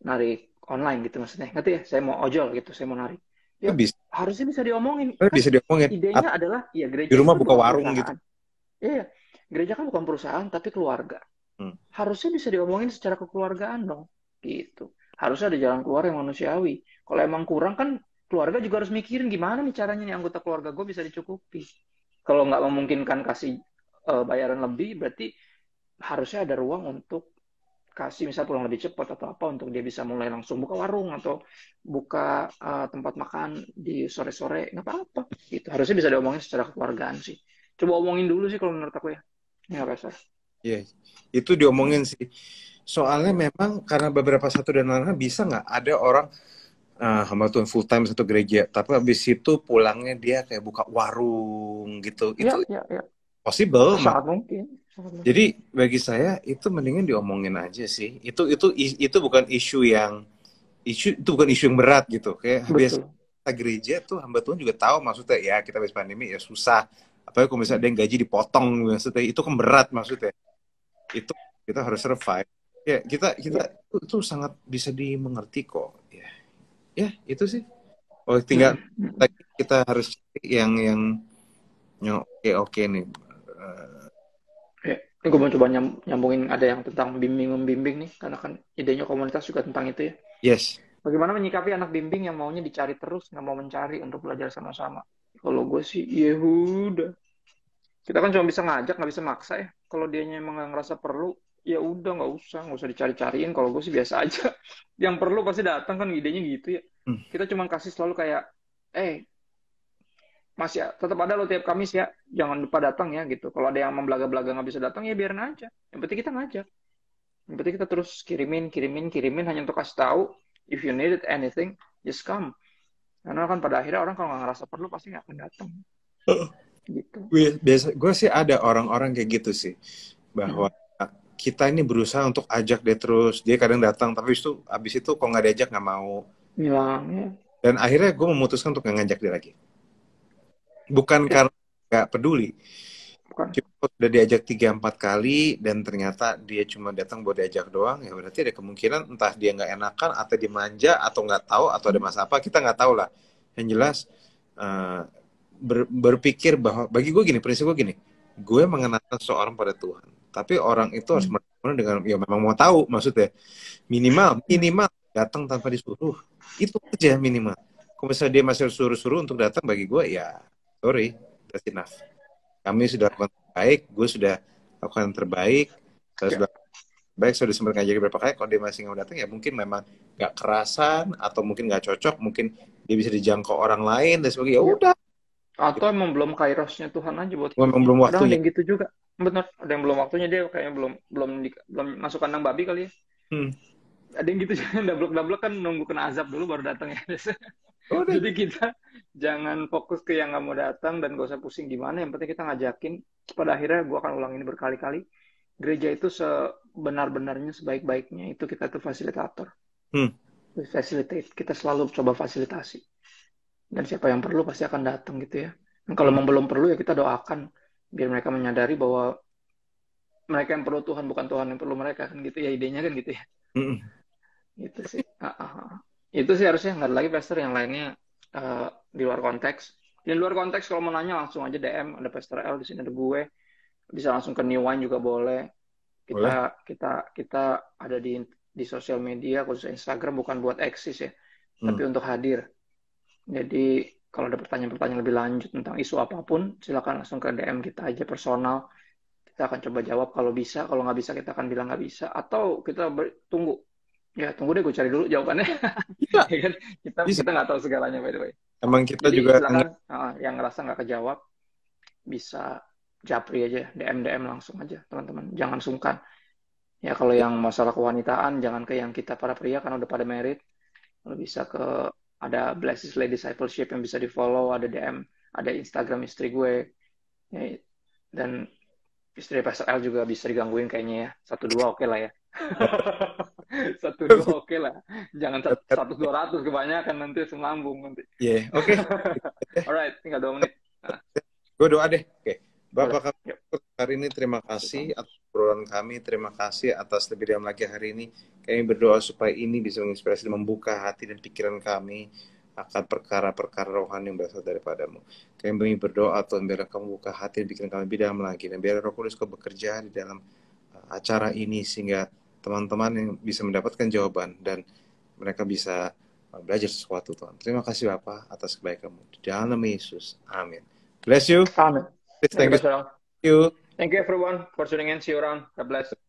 Speaker 2: narik online gitu maksudnya. Ngerti ya? Saya mau ojol gitu, saya mau narik.
Speaker 1: Itu
Speaker 2: Ya
Speaker 1: bisa,
Speaker 2: harusnya bisa diomongin. Kan
Speaker 1: bisa diomongin.
Speaker 2: idenya
Speaker 1: Atau
Speaker 2: adalah ya
Speaker 1: di
Speaker 2: gereja
Speaker 1: rumah
Speaker 2: itu
Speaker 1: buka
Speaker 2: bukan
Speaker 1: warung gitu.
Speaker 2: perusahaan. Iya, gereja kan bukan perusahaan tapi keluarga.
Speaker 1: Mm.
Speaker 2: Harusnya bisa diomongin secara kekeluargaan dong. Gitu. Harusnya ada jalan keluar yang manusiawi. Kalau emang kurang kan keluarga juga harus mikirin gimana nih caranya nih anggota keluarga gue bisa dicukupi. Kalau nggak memungkinkan kasih bayaran lebih, berarti harusnya ada ruang untuk kasih misal pulang lebih cepat atau apa untuk dia bisa mulai langsung buka warung atau buka tempat makan di sore-sore nggak apa-apa gitu, harusnya bisa diomongin secara kekeluargaan sih, coba omongin dulu sih kalau menurut aku ya, ya Pastor.
Speaker 1: Iya, itu diomongin sih. Soalnya memang karena beberapa satu dan lain-lain bisa nggak ada orang hamba Tuhan full time satu gereja, tapi habis itu pulangnya dia kayak buka warung gitu. Itu
Speaker 2: Ya, ya, ya,
Speaker 1: possible.
Speaker 2: sangat mungkin, sangat
Speaker 1: Jadi
Speaker 2: mungkin.
Speaker 1: bagi saya itu mendingan diomongin aja sih. Itu bukan itu bukan isu yang berat gitu. Kayak biasa
Speaker 2: Betul.
Speaker 1: kita gereja tuh hamba Tuhan juga tahu maksudnya ya kita habis pandemi ya susah. Apalagi kalau misalnya ada yang gaji dipotong maksudnya itu kan berat maksudnya. Itu kita harus survive. Ya kita kita
Speaker 2: Ya.
Speaker 1: itu sangat bisa dimengerti kok. Ya, ya itu sih. Oh tinggal kita harus cari yang oke oke nih. Eh,
Speaker 2: Ya, ini gue mau coba nyambungin ada yang tentang bimbing membimbing nih karena kan idenya komunitas juga tentang itu ya.
Speaker 1: yes.
Speaker 2: Bagaimana menyikapi anak bimbing yang maunya dicari terus, nggak mau mencari untuk belajar sama-sama? Kalau gue sih, ya udah. Kita kan cuma bisa ngajak, nggak bisa maksa ya. kalau dianya emang nggak ngerasa perlu, ya udah nggak usah dicari-cariin. Kalau gue sih biasa aja. Yang perlu pasti datang kan, idenya gitu ya.
Speaker 1: Hmm.
Speaker 2: Kita cuma kasih selalu kayak, masih ya, tetap ada lo tiap Kamis ya, jangan lupa datang ya gitu. Kalau ada yang membelaga-belaga nggak bisa datang ya biarin aja. Yang penting kita ngajak. Yang penting kita terus kirimin hanya untuk kasih tahu, if you needed anything, just come. Karena kan pada akhirnya orang kalau nggak ngerasa perlu pasti nggak akan datang. Gitu.
Speaker 1: Gue sih ada orang-orang kayak gitu sih, bahwa kita ini berusaha untuk ajak dia terus, dia kadang datang tapi abis itu kok nggak diajak nggak mau,
Speaker 2: Hilang ya.
Speaker 1: dan akhirnya gue memutuskan untuk nggak ngajak dia lagi, bukan karena nggak peduli,
Speaker 2: Bukan.
Speaker 1: cuma udah diajak 3-4 kali dan ternyata dia cuma datang buat diajak doang, ya berarti ada kemungkinan entah dia nggak enakan atau dimanja atau nggak tahu atau ada masalah apa, kita nggak tahu lah. Yang jelas berpikir bahwa bagi gue gini, prinsip gue gini, gue mengenalkan seorang pada Tuhan, tapi orang itu harus menerima dengan ya memang mau tahu, maksudnya minimal datang tanpa disuruh, itu aja minimal. Kalau misalnya dia masih suruh-suruh untuk datang, bagi gue ya sorry, that's enough. Kami sudah lakukan terbaik, gue sudah lakukan yang terbaik, saya sudah baik, sudah sempat ngajak beberapa kali. Kalau dia masih nggak datang ya mungkin memang nggak kerasan atau mungkin nggak cocok, mungkin dia bisa dijangkau orang lain dan sebagainya. Ya udah,
Speaker 2: Atau emang belum kairosnya Tuhan aja buat
Speaker 1: memang
Speaker 2: hidupnya.
Speaker 1: belum
Speaker 2: Kadang ada
Speaker 1: waktunya.
Speaker 2: yang gitu juga. Bener, ada yang belum waktunya, dia kayaknya belum masuk kandang babi kali ya. Ada yang gitu juga, dablek kan nunggu kena azab dulu baru datang ya.
Speaker 1: Udah.
Speaker 2: Jadi kita jangan fokus ke yang nggak mau datang dan gak usah pusing gimana. Yang penting kita ngajakin. Pada akhirnya gue akan ulang ini berkali-kali. Gereja itu sebenar-benarnya, sebaik-baiknya itu kita tuh fasilitator. Facilitate. Kita selalu coba fasilitasi. Dan siapa yang perlu pasti akan datang gitu ya. Dan kalau memang belum perlu ya kita doakan biar mereka menyadari bahwa mereka yang perlu Tuhan, bukan Tuhan yang perlu mereka, kan gitu ya, idenya kan gitu ya. Gitu sih. Itu sih harusnya, nggak ada lagi pastor yang lainnya di luar konteks. Di luar konteks kalau mau nanya langsung aja DM, ada Pastor L di sini, ada gue. Bisa langsung ke New Wine juga boleh. Kita ada di sosial media, khusus Instagram, bukan buat eksis ya, tapi untuk hadir. Jadi kalau ada pertanyaan-pertanyaan lebih lanjut tentang isu apapun, silakan langsung ke DM kita aja personal. Kita akan coba jawab kalau bisa. Kalau nggak bisa kita akan bilang nggak bisa. Atau kita tunggu. Ya tunggu deh, gue cari dulu jawabannya. Ya kan? Kita nggak tahu segalanya, by the way.
Speaker 1: Emang kita
Speaker 2: Jadi
Speaker 1: juga
Speaker 2: silakan yang ngerasa nggak kejawab bisa japri aja, DM langsung aja teman-teman. Jangan sungkan. Ya kalau yang masalah kewanitaan jangan ke yang kita para pria kan udah pada married. Kalau bisa ke ada Blessed Slay Discipleship yang bisa di follow, ada DM, ada Instagram istri gue, ya, dan istri Pastor L juga bisa digangguin kayaknya ya. 1-2 oke lah ya. 1-2 oke lah. Jangan 100-200 kebanyakan, nanti selambung nanti.
Speaker 1: Iya, oke.
Speaker 2: Alright, tinggal 2 menit.
Speaker 1: Gue doa deh. Oke. Bapak kami hari ini terima kasih atas obrolan kami, terima kasih atas lebih dalam lagi hari ini. Kami berdoa supaya ini bisa menginspirasi dan membuka hati dan pikiran kami akan perkara-perkara rohani yang berasal daripadamu. Kami berdoa Tuhan, biar kamu buka hati dan pikiran kami lebih dalam lagi, dan biar Roh Kudus kau bekerja di dalam acara ini sehingga teman-teman yang bisa mendapatkan jawaban dan mereka bisa belajar sesuatu, Tuhan. Terima kasih Bapak atas kebaikan-Mu. Di dalam nama Yesus. Amin. Bless you.
Speaker 2: Amen.
Speaker 1: Thank you.
Speaker 2: Thank you everyone for tuning in. See you around. God bless.